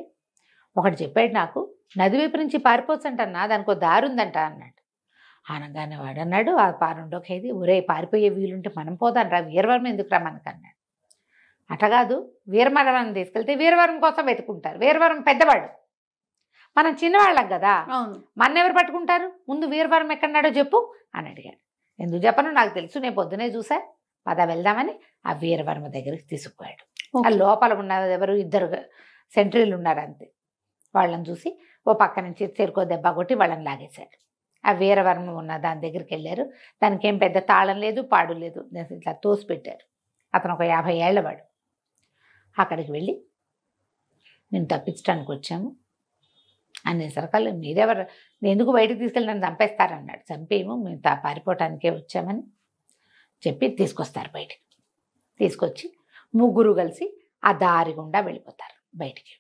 ఒకటి చెప్పాడు నాకు, నది వైపు నుంచి పారిపోవచ్చు అంటన్నా, దానికి దారి ఉందంట అన్నాడు. అనగానే వాడు అన్నాడు, ఆ రెండో ఖైదీ, ఒరే పారిపోయే వీలుంటే మనం పోదాం రా, వీరవర్మ ఎందుకురా మనకు అన్నాడు. అటగాదు, వీరవర్మని తీసుకెళ్తే వీరవర్మ కోసం వెతుకుంటారు, వీరవర్మ పెద్దవాడు, మనం చిన్నవాళ్ళం కదా, ఎవరు పట్టుకుంటారు, ముందు వీరవర్మ ఎక్కడున్నాడో చెప్పు అని అడిగాడు. ఎందుకు చెప్పను, నాకు తెలుసు, నేను పొద్దునే చూసా, పద వెళ్దామని ఆ వీరవర్మ దగ్గరికి తీసుకుపోయాడు. ఆ లోపల ఉన్న ఎవరు 2 సెంట్రీలు ఉన్నారు అంతే, వాళ్ళని చూసి ఓ పక్క నుంచి చెరుకో దెబ్బ కొట్టి వాళ్ళని లాగేశాడు. ఆ వీరవర్మ ఉన్న దాని దగ్గరికి వెళ్ళారు. దానికి ఏం పెద్ద తాళం లేదు, పాడు లేదు, ఇట్లా తోసి పెట్టారు. అతను ఒక 50 ఏళ్ల వాడు. అక్కడికి వెళ్ళి, నేను తప్పించడానికి వచ్చాము అనేసరికల్లా, మీరెవరు, ఎందుకు బయటకు తీసుకెళ్ళి నన్ను చంపేస్తారన్నాడు. చంపేమో, మేము పారిపోవటానికే వచ్చామని చెప్పి తీసుకొస్తారు బయటికి. తీసుకొచ్చి ముగ్గురు కలిసి ఆ దారి గుండా వెళ్ళిపోతారు బయటికి.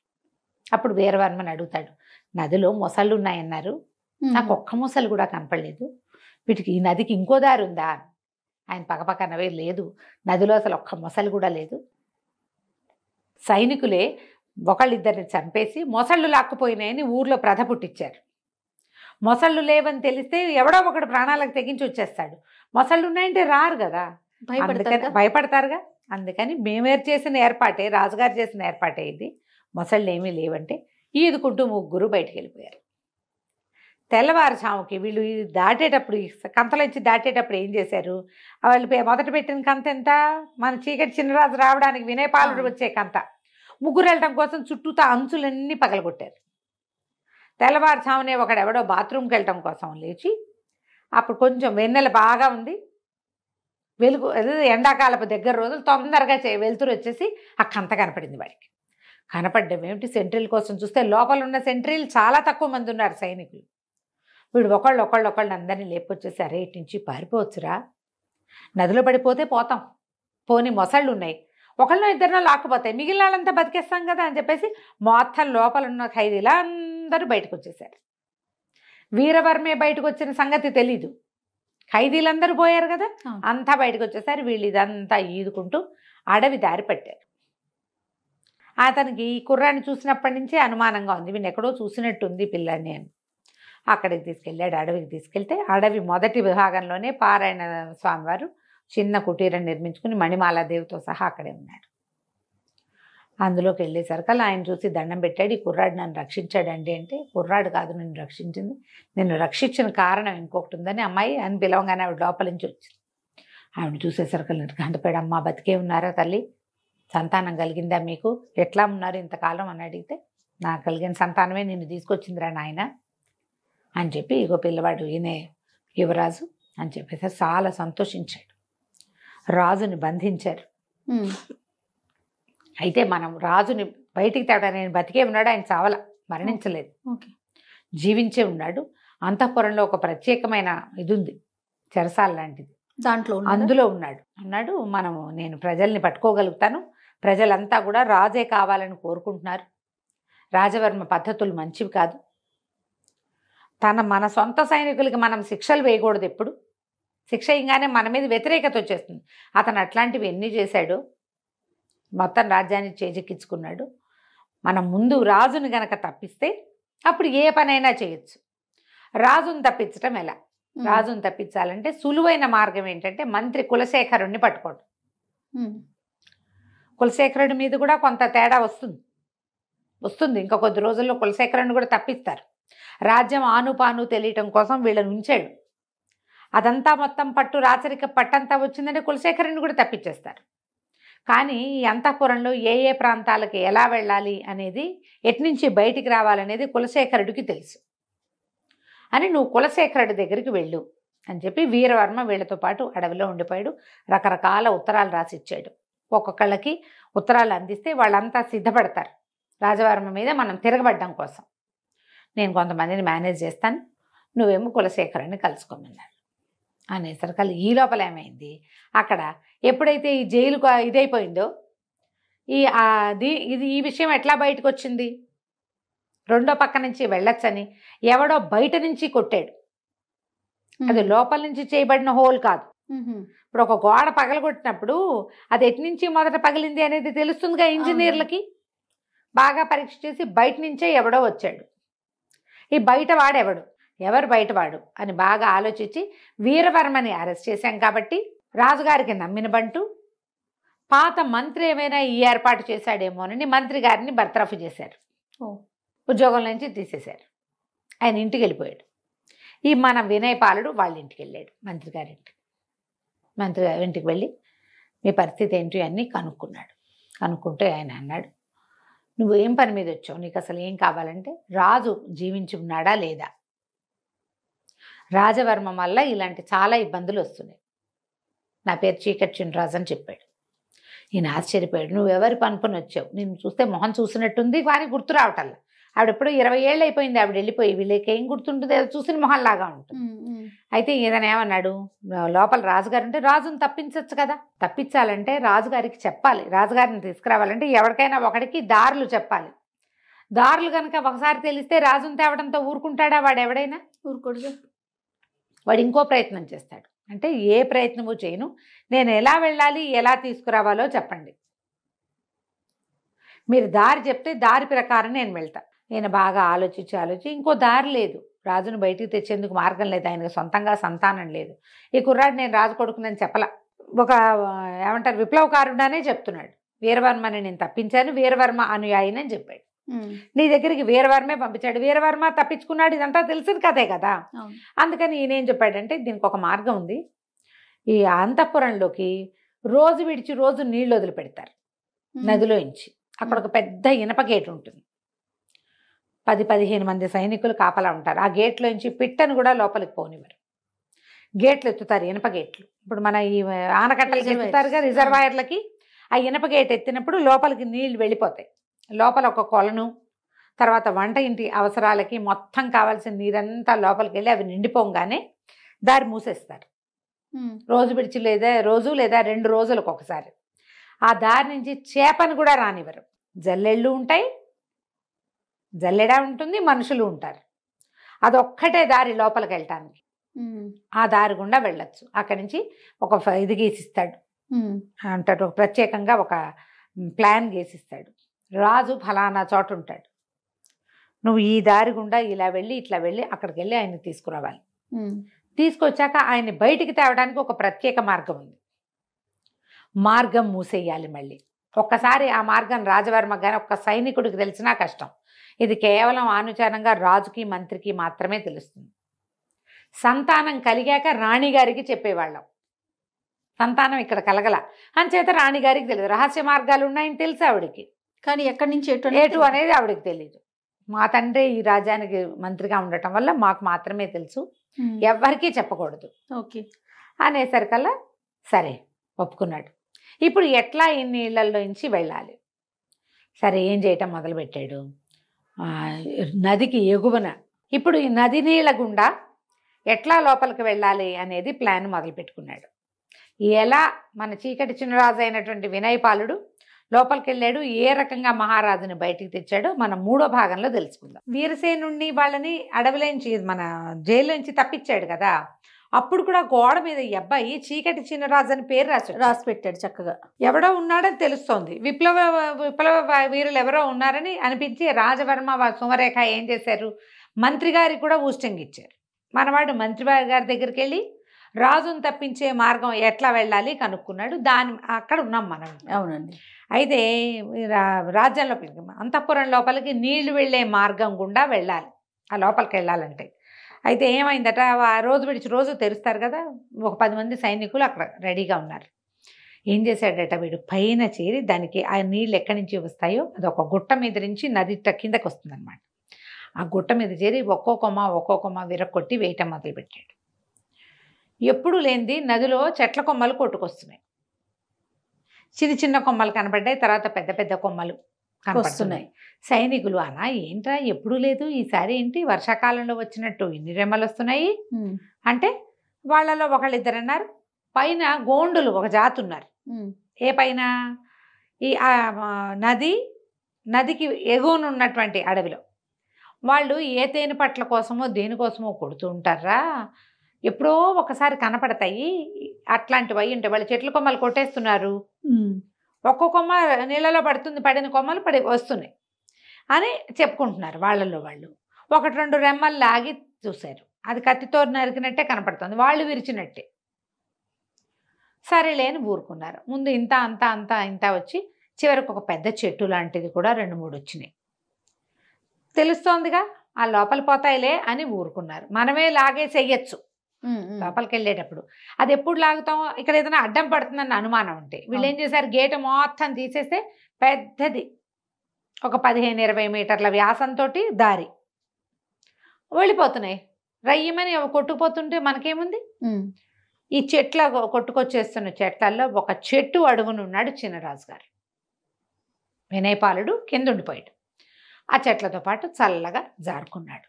అప్పుడు వీరవర్మని అడుగుతాడు, నదిలో మొసళ్ళు ఉన్నాయన్నారు, నాకు ఒక్క మొసలు కూడా కనపడలేదు, వీటికి ఈ నదికి ఇంకో దారి ఉందా? ఆయన పక్కపక్కనవే, లేదు, నదిలో అసలు ఒక్క మొసలు కూడా లేదు, సైనికులే ఒకళ్ళిద్దరిని చంపేసి మొసళ్ళు లాక్కుపోయినాయని ఊర్లో ప్రథ పుట్టించారు. మొసళ్ళు లేవని తెలిస్తే ఎవడో ఒకడు ప్రాణాలకు తెగించి వచ్చేస్తాడు. మొసళ్ళు ఉన్నాయంటే రారు కదా, అందుకని భయపడతారుగా. అందుకని మేమేరు చేసిన ఏర్పాటే, రాజుగారు చేసిన ఏర్పాటే ఇది. మొసళ్ళు ఏమీ లేవంటే ఈదుకుంటూ ముగ్గురు బయటికి వెళ్ళిపోయారు. తెల్లవారుజాముకి వీళ్ళు దాటేటప్పుడు, కంతలోంచి దాటేటప్పుడు ఏం చేశారు, వాళ్ళు మొదట పెట్టిన కంత ఎంత, మన చీకటి చిన్నరాజు రావడానికి వినయపాలుడు వచ్చే కంత, ముగ్గురు వెళ్ళడం కోసం చుట్టూతా అంచులన్నీ పగలగొట్టారు. తెల్లవారుజామునే ఒకడెవడో బాత్రూమ్కి వెళ్ళటం కోసం లేచి, అప్పుడు కొంచెం వెన్నెల బాగా ఉంది, వెలుగు ఎండాకాలపు దగ్గర రోజులు తొందరగా వెలుతురు వచ్చేసి ఆ కంత కనపడింది వాడికి. కనపడ్డం ఏమిటి, సెంట్రీల కోసం చూస్తే లోపల ఉన్న సెంట్రీలు చాలా తక్కువ మంది ఉన్నారు సైనికులు. వీడు ఒకళ్ళు అందరినీ లేపొచ్చేసి, అరే ఇటు నుంచి పారిపోవచ్చురా, నదిలో పడిపోతే పోతాం, పోని మొసళ్ళు ఉన్నాయి, ఒకళ్ళనో ఇద్దరినో లాక్కుపోతాయి, మిగిలిన వాళ్ళంతా బతికేస్తాం కదా అని చెప్పేసి మొత్తం లోపల ఉన్న ఖైదీలు అందరూ బయటకు వచ్చేసారు. వీరవర్మే బయటకు వచ్చిన సంగతి తెలీదు, ఖైదీలందరూ పోయారు కదా, అంతా బయటకు వచ్చేసారు. వీళ్ళు ఇదంతా ఈదుకుంటూ అడవి దారి పట్టారు. అతనికి ఈ కుర్రాన్ని చూసినప్పటి నుంచే అనుమానంగా ఉంది, వీడిని ఎక్కడో చూసినట్టుంది పిల్లాడిని అని. అక్కడికి తీసుకెళ్ళాడు, అడవికి తీసుకెళ్తే అడవి మొదటి విభాగంలోనే పారాయణ స్వామివారు చిన్న కుటీరం నిర్మించుకుని మణిమాలాదేవితో సహా అక్కడే ఉన్నాడు. అందులోకి వెళ్ళేసరికి ఆయన చూసి దండం పెట్టాడు, ఈ కుర్రాడు నన్ను రక్షించాడండి అంటే, కుర్రాడు కాదు నిన్ను రక్షించింది, నిన్ను రక్షించిన కారణం ఇంకొకటి ఉందని అమ్మాయి అని పిలవగానే ఆవిడ లోపల నుంచి వచ్చింది. ఆవిడ చూసేసరికి గంటపేడు, అమ్మ బతికే ఉన్నారా తల్లి, సంతానం కలిగిందా మీకు, ఎట్లా ఉన్నారు ఇంతకాలం అని అడిగితే, నాకు కలిగిన సంతానమే నిన్ను తీసుకొచ్చిందిరా నాయన అని చెప్పి, ఇగో పిల్లవాడు ఈయనే యువరాజు అని చెప్పేసి చాలా సంతోషించాడు. రాజుని బంధించారు. అయితే మనం రాజుని బయటికి తేవడానికి, నేను బతికే ఉన్నాడు, ఆయన చావల, మరణించలేదు, జీవించే ఉన్నాడు. అంతఃపురంలో ఒక ప్రత్యేకమైన ఇది ఉంది, చెరసాల లాంటిది, దాంట్లో అందులో ఉన్నాడు. నేను ప్రజల్ని పట్టుకోగలుగుతాను, ప్రజలంతా కూడా రాజే కావాలని కోరుకుంటున్నారు, రాజవర్మ పద్ధతులు మంచివి కాదు, మన సొంత సైనికులకి మనం శిక్షలు వేయకూడదు, ఎప్పుడు శిక్ష ఇంగానే మన మీద వ్యతిరేకత వచ్చేస్తుంది. అతను అట్లాంటివి ఎన్ని చేశాడు, మొత్తం రాజ్యాన్ని చేజెక్కించుకున్నాడు. మనం ముందు రాజుని గనక తప్పిస్తే అప్పుడు ఏ పనైనా చేయొచ్చు. రాజుని తప్పించడం ఎలా, రాజుని తప్పించాలంటే సులువైన మార్గం ఏంటంటే మంత్రి కులశేఖరుణ్ణి పట్టుకోవడం. కులశేఖరుడి మీద కూడా కొంత తేడా వస్తుంది, ఇంకా కొద్ది రోజుల్లో కులశేఖరుని కూడా తప్పిస్తారు. రాజ్యం ఆనుపాను తెలియటం కోసం వీళ్ళని ఉంచాడు. అదంతా మొత్తం రాచరిక పట్టంతా వచ్చిందంటే కులశేఖరుని కూడా తప్పించేస్తారు. కానీ ఈ అంతఃపురంలో ఏ ప్రాంతాలకి ఎలా వెళ్ళాలి అనేది, ఎట్నుంచి బయటికి రావాలనేది కులశేఖరుడికి తెలుసు అని, నువ్వు కులశేఖరుడి దగ్గరికి వెళ్ళు అని చెప్పి వీరవర్మ వీళ్ళతో పాటు అడవిలో ఉండిపోయాడు. రకరకాల ఉత్తరాలు రాసిచ్చాడు. ఒక్కొక్కళ్ళకి ఉత్తరాలు అందిస్తే వాళ్ళంతా సిద్ధపడతారు రాజవర్మ మీద మనం తిరగబడ్డం కోసం. నేను కొంతమందిని మేనేజ్ చేస్తాను, నువ్వేమో కులశేఖరుని కలుసుకోమన్నాడు అనేసరికి ఈ లోపల ఏమైంది, అక్కడ ఎప్పుడైతే ఈ జైలు ఇదైపోయిందో ఈ విషయం ఎట్లా బయటకు వచ్చింది, రెండో పక్క నుంచి వెళ్ళొచ్చని ఎవడో బయట నుంచి కొట్టాడు. అది లోపల నుంచి చేయబడిన హోల్ కాదు. ఇప్పుడు ఒక గోడ పగలగొట్టినప్పుడు అది ఎటు నుంచి మొదట పగిలింది అనేది తెలుస్తుందిగా ఇంజనీర్లకి. బాగా పరీక్ష చేసి బయట నుంచే ఎవడో వచ్చాడు. ఈ బయటవాడెవడు, ఎవరు బయటవాడు అని బాగా ఆలోచించి వీరవర్మని అరెస్ట్ చేశాం కాబట్టి రాజుగారికి నమ్మిన బంటు పాత మంత్రి ఏమైనా ఈ ఏర్పాటు చేశాడేమోనని మంత్రి గారిని బర్తరఫ్ చేశారు, ఉద్యోగం నుంచి తీసేశారు. ఆయన ఇంటికి వెళ్ళిపోయాడు. ఈ మన వినయపాలుడు వాళ్ళ ఇంటికి వెళ్ళాడు, మంత్రి గారి ఇంటికి వెళ్ళి మీ పరిస్థితి ఏంటి అని కనుక్కున్నాడు. కనుక్కుంటే ఆయన అన్నాడు, నువ్వు ఏం పని మీద వచ్చావు, నీకు అసలు ఏం కావాలంటే రాజు జీవించి ఉన్నాడా లేదా, రాజవర్మ వల్ల ఇలాంటి చాలా ఇబ్బందులు వస్తున్నాయి, నా పేరు చీకటి చిన్నరాజు అని చెప్పాడు. ఈయన ఆశ్చర్యపోయాడు, నువ్వు ఎవరి పనుకొని వచ్చావు, నేను చూస్తే మొహం చూసినట్టుంది కానీ గుర్తు రావటల్లా, ఆవిడెప్పుడు 20 ఏళ్ళు అయిపోయింది ఆవిడ వెళ్ళిపోయి, వీళ్ళకి ఏం గుర్తుంటుంది, చూసిన మొహంలాగా ఉంటుంది. అయితే ఈయన ఏమన్నాడు, లోపల రాజుగారు ఉంటే రాజుని తప్పించవచ్చు కదా, తప్పించాలంటే రాజుగారికి చెప్పాలి, రాజుగారిని తీసుకురావాలంటే ఎవరికైనా ఒకడికి దారులు చెప్పాలి. దారులు కనుక ఒకసారి తెలిస్తే రాజుని తేవడంతో ఊరుకుంటాడా వాడు, ఎవడైనా ఊరుకోడు, వాడు ఇంకో ప్రయత్నం చేస్తాడు. అంటే ఏ ప్రయత్నము చేయను, నేను ఎలా వెళ్ళాలి ఎలా తీసుకురావాలో చెప్పండి. మీరు దారి చెప్తే దారి ప్రకారం నేను వెళ్తా. ఈయన బాగా ఆలోచించి ఇంకో దారి లేదు, రాజును బయటికి తెచ్చేందుకు మార్గం లేదు, ఆయనకు సొంతంగా సంతానం లేదు. ఈ కుర్రాడు నేను రాజు కొడుకునని చెప్పలా, ఒక ఏమంటారు విప్లవకారుడానే చెప్తున్నాడు. వీరవర్మని నేను తప్పించాను, వీరవర్మ అనుయాయిని అని చెప్పాడు. నీ దగ్గరికి వీరవర్మే పంపించాడు, వీరవర్మ తప్పించుకున్నాడు, ఇదంతా తెలిసిన కథే కదా. అందుకని ఈయన ఏం చెప్పాడంటే దీనికి ఒక మార్గం ఉంది. ఈ అంతఃపురంలోకి రోజు విడిచి రోజు నీళ్లు వదిలిపెడతారు నదిలోంచి. అక్కడ ఒక పెద్ద ఇనప గేట్ ఉంటుంది, 10-15 మంది సైనికులు కాపలా ఉంటారు. ఆ గేట్లోంచి పిట్టను కూడా లోపలికి పోనివ్వరు. గేట్లు ఎత్తుతారు, ఇనప గేట్లు. ఇప్పుడు మన ఈ ఆనకట్టలకి ఎత్తుతారుగా రిజర్వాయర్లకి, ఆ ఇనప గేట్ ఎత్తినప్పుడు లోపలికి నీళ్లు వెళ్ళిపోతాయి. లోపల ఒక కొలను, తర్వాత వంట ఇంటి అవసరాలకి మొత్తం కావాల్సిన నీరంతా లోపలికి వెళ్ళి అవి నిండిపోగానే దారి మూసేస్తారు. రోజు విడిచి రోజు లేదా 2 రోజులకు ఒకసారి. ఆ దారి నుంచి చేపను కూడా రానివ్వరు. జల్లెళ్ళు ఉంటాయి, జల్లెడ ఉంటుంది, మనుషులు ఉంటారు. అదొక్కటే దారి లోపలికి వెళ్ళటానికి. ఆ దారి గుండా వెళ్ళొచ్చు. అక్కడి నుంచి ఒక ఇది గీసిస్తాడు అంటాడు, ఒక ప్రత్యేకంగా ఒక ప్లాన్ గీసిస్తాడు. రాజు ఫలానా చోట ఉంటాడు, నువ్వు ఈ దారి గుండా ఇలా వెళ్ళి ఇట్లా వెళ్ళి అక్కడికి వెళ్ళి ఆయన్ని తీసుకురావాలి. తీసుకొచ్చాక ఆయన్ని బయటికి తేవడానికి ఒక ప్రత్యేక మార్గం ఉంది. మార్గం మూసేయాలి మళ్ళీ. ఒక్కసారి ఆ మార్గం రాజవర్మ కానీ ఒక్క సైనికుడికి తెలిసినా కష్టం. ఇది కేవలం అనుచారంగా రాజుకి మంత్రికి మాత్రమే తెలుస్తుంది. సంతానం కలిగాక రాణిగారికి చెప్పేవాళ్ళం. సంతానం ఇక్కడ కలగల అంచేత రాణిగారికి తెలియదు. రహస్య మార్గాలు ఉన్నాయని తెలుసు ఆవిడికి, కానీ ఎక్కడి నుంచి ఎటు అనేది ఆవిడకి తెలియదు. మా తండ్రి ఈ రాజ్యానికి మంత్రిగా ఉండటం వల్ల మాకు మాత్రమే తెలుసు, ఎవ్వరికీ చెప్పకూడదు అనేసరికల్లా సరే ఒప్పుకున్నాడు. ఇప్పుడు ఎట్లా ఈ నీళ్ళల్లోంచి వెళ్ళాలి? సరే ఏం చేయటం మొదలుపెట్టాడు, నదికి ఎగువన ఇప్పుడు ఈ నది నీళ్ళ గుండా ఎట్లా లోపలికి వెళ్ళాలి అనేది ప్లాన్ మొదలుపెట్టుకున్నాడు. ఎలా మన చీకటి చిన్నరాజు అయినటువంటి వినయపాలుడు లోపలికి వెళ్ళాడు, ఏ రకంగా మహారాజుని బయటికి తెచ్చాడో మనం 3వ భాగంలో తెలుసుకుందాం. వీరసేనుణ్ణి వాళ్ళని అడవిలోంచి మన జైల్లోంచి తప్పించాడు కదా, అప్పుడు కూడా గోడ మీద ఈ అబ్బాయి చీకటి చిన్నరాజు అని పేరు రాసి పెట్టాడు చక్కగా. ఎవడో ఉన్నాడని తెలుస్తోంది, విప్లవ వీరులు ఎవరో ఉన్నారని అనిపించి రాజవర్మ సుమరేఖ ఏం చేశారు, మంత్రి గారికి కూడా ఊస్టంగి ఇచ్చారు. మనవాడు మంత్రి గారి దగ్గరికి వెళ్ళి రాజును తప్పించే మార్గం ఎట్లా వెళ్ళాలి కనుక్కున్నాడు. అక్కడ ఉన్నాం మనం. అవునండి. అయితే రాజ్యం లోపలికి అంతఃపురం లోపలికి నీళ్లు వెళ్ళే మార్గం గుండా వెళ్ళాలి ఆ లోపలికి వెళ్ళాలంటే. అయితే ఏమైందట, రోజు విడిచి రోజు తెరుస్తారు కదా, ఒక 10 మంది సైనికులు అక్కడ రెడీగా ఉన్నారు. ఏం చేశాడట వీడు, పైన చేరి దానికి ఆ నీళ్ళు ఎక్కడి నుంచి వస్తాయో అది ఒక గుట్ట మీద నుంచి నది కిందకి వస్తుంది అనమాట. ఆ గుట్ట మీద చేరి ఒక్కో కొమ్మ విరక్కొట్టి వేయటం మొదలుపెట్టాడు. ఎప్పుడు లేనిది నదిలో చెట్ల కొమ్మలు కొట్టుకొస్తున్నాయి. చిన్న కొమ్మలు కనపడ్డాయి, తర్వాత పెద్ద కొమ్మలు కనపడుతున్నాయి. సైనికులు అనా ఏంట్రా ఎప్పుడు లేదు, ఈసారి ఏంటి వర్షాకాలంలో వచ్చినట్టు ఇన్ని రెమ్మలు వస్తున్నాయి అంటే వాళ్ళలో ఒకళ్ళిద్దరు అన్నారు, పైన గోండులు ఒక జాతి ఉన్నారు. ఏ పైన? ఈ నదికి ఎగువనున్నటువంటి అడవిలో వాళ్ళు ఏ తేనె పట్ల కోసమో దేనికోసమో కొడుతూ ఉంటారా, ఎప్పుడో ఒకసారి కనపడతాయి, అట్లాంటివి అయి ఉంటాయి. వాళ్ళు చెట్ల కొమ్మలు కొట్టేస్తున్నారు, ఒక్కో కొమ్మ నీళ్ళలో పడిన కొమ్మలు వస్తున్నాయి అని చెప్పుకుంటున్నారు వాళ్ళల్లో వాళ్ళు. 1-2 రెమ్మలు లాగి చూశారు, అది కత్తితో నరికినట్టే కనపడుతుంది, వాళ్ళు విరిచినట్టే. సరేలే అని ఊరుకున్నారు. ముందు ఇంత వచ్చి చివరికి ఒక పెద్ద చెట్టు లాంటిది కూడా 2-3 వచ్చినాయి. తెలుస్తోందిగా ఆ లోపల పోతాయిలే అని ఊరుకున్నారు. మనమే లాగేసేయచ్చు లోపలికి వెళ్ళేటప్పుడు. అది ఎప్పుడు లాగుతాం, ఇక్కడ ఏదైనా అడ్డం పడుతుందన్న అనుమానం ఉంటే వీళ్ళు ఏం చేశారు, గేటు మొత్తం తీసేస్తే పెద్దది ఒక 15-20 మీటర్ల వ్యాసంతో దారి వెళ్ళిపోతున్నాయి. రయ్యమని కొట్టుకుపోతుంటే మనకేముంది, ఈ చెట్ల కొట్టుకొచ్చేస్తున్న చెట్లల్లో ఒక చెట్టు అడుగునున్నాడు చిన్నరాజు గారు. వినయపాలుడు కింద ఉండిపోయాడు, ఆ చెట్లతో పాటు చల్లగా జారుకున్నాడు.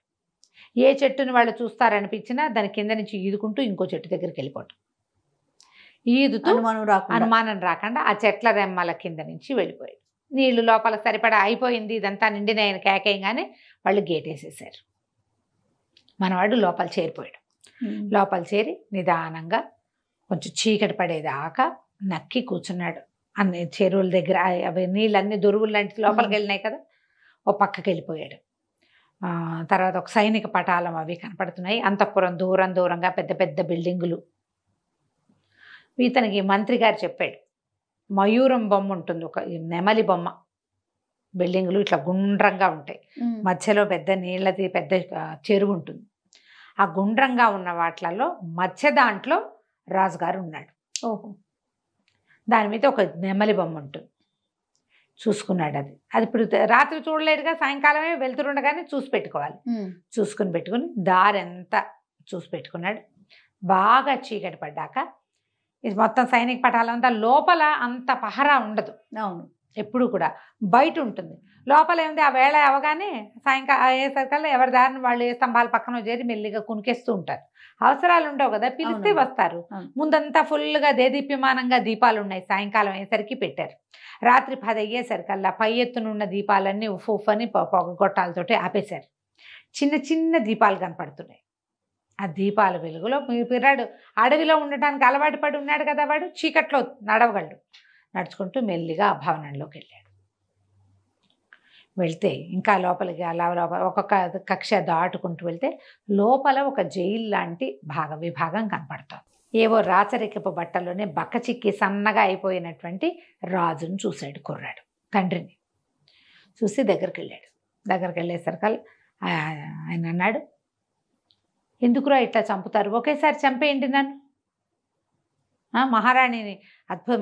ఏ చెట్టుని వాళ్ళు చూస్తారనిపించినా దాని కింద నుంచి ఈదుకుంటూ ఇంకో చెట్టు దగ్గరికి వెళ్ళిపోవటం, ఈదుతూ అనుమానం రాకుండా ఆ చెట్ల రెమ్మల కింద నుంచి వెళ్ళిపోయాడు. నీళ్లు లోపల సరిపడా అయిపోయింది, ఇదంతా నిండిన ఆయన కేకేయంగానే వాళ్ళు గేటేసేసారు. మనవాడు లోపల చేరిపోయాడు. లోపల చేరి నిదానంగా కొంచెం చీకటి పడేదాకా నక్కి కూర్చున్నాడు. అన్ని చెరువుల దగ్గర అవి నీళ్ళన్నీ దొరువులు లాంటి లోపలికి వెళ్ళినాయి కదా, ఓ పక్కకి వెళ్ళిపోయాడు. తర్వాత ఒక సైనిక పటాలం అవి కనపడుతున్నాయి. అంతఃపురం దూరంగా పెద్ద పెద్ద బిల్డింగులు. ఇతనికి మంత్రి గారు చెప్పాడు, మయూరం బొమ్మ ఉంటుంది, ఒక నెమలి బొమ్మ. బిల్డింగులు ఇట్లా గుండ్రంగా ఉంటాయి, మధ్యలో పెద్ద నీళ్ళది పెద్ద చెరువు ఉంటుంది. ఆ గుండ్రంగా ఉన్న వాటిలలో మధ్య దాంట్లో రాజుగారు ఉన్నాడు. ఓహో. దాని మీద ఒక నెమలి బొమ్మ ఉంటుంది. చూసుకున్నాడు. అది ఇప్పుడు రాత్రి చూడలేడుగా, సాయంకాలమే వెళ్తుండగానే చూసి పెట్టుకోవాలి. పెట్టుకుని దారి అంతా చూసి పెట్టుకున్నాడు. బాగా చీకటి పడ్డాక ఇది మొత్తం సైనిక పటాలం అంతా లోపల అంత పహరా ఉండదు. అవును, ఎప్పుడు కూడా బయట ఉంటుంది. లోపల ఏముంది, ఆ వేళ అవగానే సాయంకాలం అయ్యేసరికల్లా ఎవరి దారిని వాళ్ళు ఏ స్తంభాల పక్కన చేరి మెల్లిగా కునికేస్తూ ఉంటారు. అవసరాలు ఉండవు కదా, పిలిస్తే వస్తారు. ముందంతా ఫుల్గా దేదీప్యమానంగా దీపాలు ఉన్నాయి. సాయంకాలం అయ్యేసరికి పెట్టారు. రాత్రి 10 అయ్యేసరికల్లా పై ఎత్తునున్న దీపాలన్నీ ఉఫ్ అని పొగగొట్టాలతోటి ఆపేశారు. చిన్న చిన్న దీపాలు కనపడుతున్నాయి. ఆ దీపాల వెలుగులో పిర్రాడు అడవిలో ఉండటానికి అలవాటు పడి ఉన్నాడు కదా, వాడు చీకట్లో నడవగలడు. నడుచుకుంటూ మెల్లిగా ఆ భవనంలోకి వెళ్ళాడు. వెళ్తే ఇంకా లోపలికి అలా ఒక్కొక్క కక్ష దాటుకుంటూ వెళ్తే లోపల ఒక జైలు లాంటి విభాగం కనపడుతుంది. ఏవో రాచరికపు బట్టలోనే బక్కచిక్కి సన్నగా అయిపోయినటువంటి రాజును చూశాడు కుర్రాడు. తండ్రిని చూసి దగ్గరికి వెళ్ళాడు. దగ్గరికి వెళ్ళేసరికి ఆయన అన్నాడు, ఎందుకురా ఇట్లా చంపుతారు, ఒకేసారి చంపేయండి నన్ను. మహారాణిని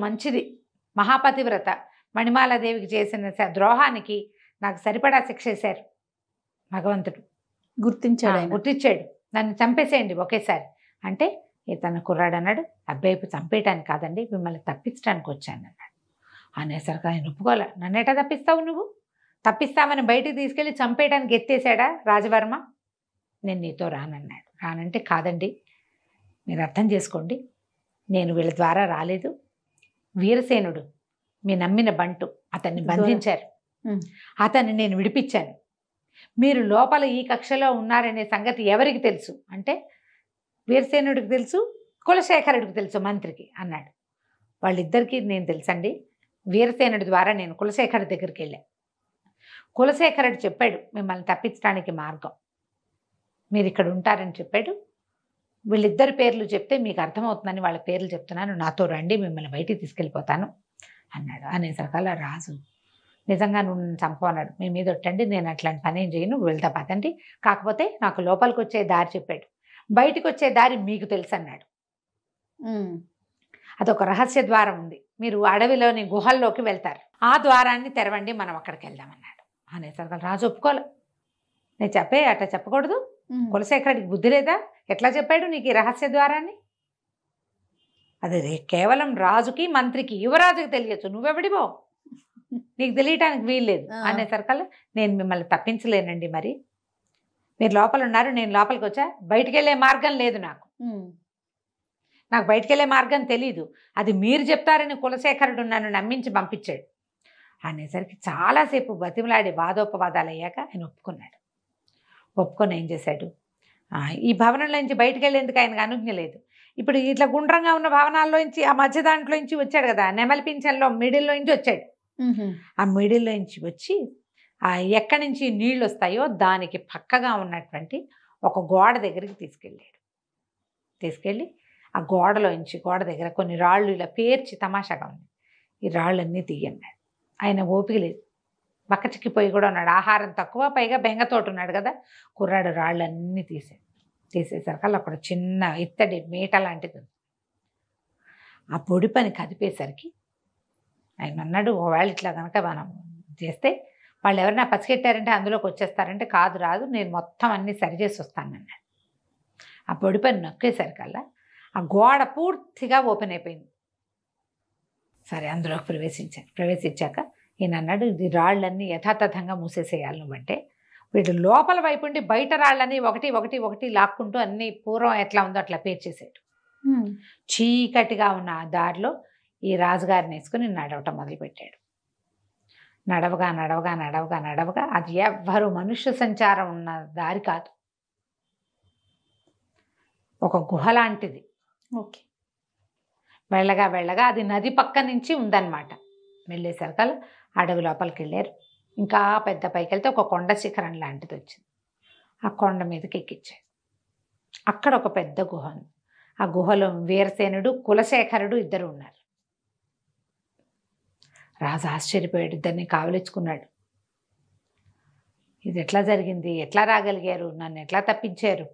మంచిది, మహాపతివ్రత మణిమాలాదేవికి చేసిన ద్రోహానికి నాకు సరిపడా శిక్ష వేశారు భగవంతుడు. గుర్తించాడు, నన్ను చంపేసేయండి ఒకేసారి అంటే. తన కుర్రాడు అన్నాడు, అబ్బాయి చంపేయటానికి కాదండి, మిమ్మల్ని తప్పించడానికి వచ్చాను అన్నాడు. అనేసరికి ఆయన ఒప్పుకోలే. నన్నేటా తప్పిస్తావు నువ్వు? తప్పిస్తామని బయటికి తీసుకెళ్ళి చంపేయడానికి ఎత్తేసాడా రాజవర్మ? నేను నీతో రానన్నాడు. రానంటే కాదండి, మీరు అర్థం చేసుకోండి, నేను వీళ్ళ ద్వారా రాలేదు. వీరసేనుడు మీ నమ్మిన బంటు అతన్ని బంధించారు, అతన్ని నేను విడిపించాను. మీరు లోపల ఈ కక్షలో ఉన్నారనే సంగతి ఎవరికి తెలుసు అంటే వీరసేనుడికి తెలుసు, కులశేఖరుడికి తెలుసు, మంత్రికి అన్నాడు. వాళ్ళిద్దరికీ నేను తెలుసండి. వీరసేనుడి ద్వారా నేను కులశేఖరుడి దగ్గరికి వెళ్ళాను. కులశేఖరుడు చెప్పాడు మిమ్మల్ని తప్పించడానికి మార్గం, మీరు ఇక్కడ ఉంటారని చెప్పాడు. వీళ్ళిద్దరి పేర్లు చెప్తే మీకు అర్థమవుతుందని వాళ్ళ పేర్లు చెప్తున్నాను, నాతో రండి, మిమ్మల్ని బయటికి తీసుకెళ్ళిపోతాను అన్నాడు. అనేసరికల్లా రాజు, నిజంగా నువ్వు చంపన్నాడు, మీ మీద ఒట్టండి, నేను అట్లాంటి పని ఏం చేయను, వెళ్తా పదండి. కాకపోతే నాకు లోపలికి వచ్చే దారి చెప్పాడు, బయటికి వచ్చే దారి మీకు తెలుసు అన్నాడు. అదొక రహస్య ద్వారం ఉంది, మీరు అడవిలోని గుహల్లోకి వెళ్తారు, ఆ ద్వారాన్ని తెరవండి, మనం అక్కడికి వెళ్దామన్నాడు. అనేసరికి రాజు ఒప్పుకోలే. నేను అట్లా చెప్పకూడదు, కులశేఖరుడికి బుద్ధి లేదా, ఎట్లా చెప్పాడు నీకు ఈ రహస్య ద్వారాన్ని? అది కేవలం రాజుకి మంత్రికి యువరాజుకి తెలియచ్చు, నువ్వెవడివో నీకు తెలియటానికి వీల్లేదు. అనేసరికల్లా నేను మిమ్మల్ని తప్పించలేనండి, మరి మీరు లోపల ఉన్నారు, నేను లోపలికి వచ్చా, బయటికి వెళ్ళే మార్గం లేదు, నాకు బయటికి వెళ్ళే మార్గం తెలీదు, అది మీరు చెప్తారని కులశేఖరుడు నన్ను నమ్మించి పంపించాడు. అనేసరికి చాలాసేపు బతిమలాడి వాదోపవాదాలు అయ్యాక ఆయన ఒప్పుకున్నాడు. ఒప్పుకొని ఏం చేశాడు, ఈ భవనంలో నుంచి బయటికి వెళ్ళేందుకు ఆయనకు అనుజ్ఞ లేదు. ఇప్పుడు ఇట్లా గుండ్రంగా ఉన్న భవనాల్లోంచి ఆ మధ్య దాంట్లోంచి వచ్చాడు కదా, నెమలి పింఛన్లో మిడిల్లో నుంచి వచ్చాడు. ఆ మిడిల్లో నుంచి వచ్చి ఎక్కడి నుంచి నీళ్ళు వస్తాయో దానికి పక్కగా ఉన్నటువంటి ఒక గోడ దగ్గరికి తీసుకెళ్ళి ఆ గోడ దగ్గర కొన్ని రాళ్ళు ఇలా పేర్చి తమాషాగా ఉంది, ఈ రాళ్ళన్నీ తీయన్నాడు. ఆయన ఓపిక లేదు, బక్కచిక్కిపోయి కూడా ఉన్నాడు, ఆహారం తక్కువ, పైగా బెంగతోటి ఉన్నాడు కదా. కుర్రాడు రాళ్ళన్నీ తీసేసరికి అక్కడ చిన్న ఇత్తడి మీట లాంటిది ఉంది. ఆ పొడి పని కదిపేసరికి ఆయన అన్నాడు, ఒకవేళ ఇట్లా కనుక మనం చేస్తే వాళ్ళు ఎవరైనా పసిగెట్టారంటే అందులోకి వచ్చేస్తారంటే, కాదు రాదు, నేను మొత్తం అన్నీ సరిచేసి వస్తానన్నాడు. ఆ పొడి పని నొక్కేసరికల్లా ఆ గోడ పూర్తిగా ఓపెన్ అయిపోయింది. సరే అందులోకి ప్రవేశించాక ఈయన అన్నాడు, ఇది రాళ్ళన్నీ యథాతథంగా మూసేసేయాలి నువ్వంటే. వీడు లోపల వైపు ఉండి బయట రాళ్ళని ఒకటి లాక్కుంటూ అన్ని పూర్వం ఎట్లా ఉందో అట్లా పేర్చేసాడు. చీకటిగా ఉన్న ఆ దారిలో ఈ రాజుగారిని వేసుకుని నడవటం మొదలుపెట్టాడు. నడవగా అది ఎవ్వరు మనుష్య సంచారం ఉన్న దారి కాదు, ఒక గుహ లాంటిది. ఓకే. వెళ్ళగా వెళ్ళగా అది నది పక్క నుంచి ఉందన్నమాట. వెళ్ళేసరికల్లా అడవి లోపలికి వెళ్ళారు. ఇంకా పెద్ద పైకి వెళ్తే ఒక కొండ శిఖరం లాంటిది వచ్చింది. ఆ కొండ మీదకి ఎక్కించారు. అక్కడ ఒక పెద్ద గుహ ఉంది. ఆ గుహలో వీరసేనుడు, కులశేఖరుడు ఇద్దరు ఉన్నారు. రాజు ఆశ్చర్యపోయాడు, ఇద్దరిని కావలించుకున్నాడు. ఇది ఎట్లా జరిగింది, ఎట్లా రాగలిగారు, నన్ను ఎట్లా తప్పించారు?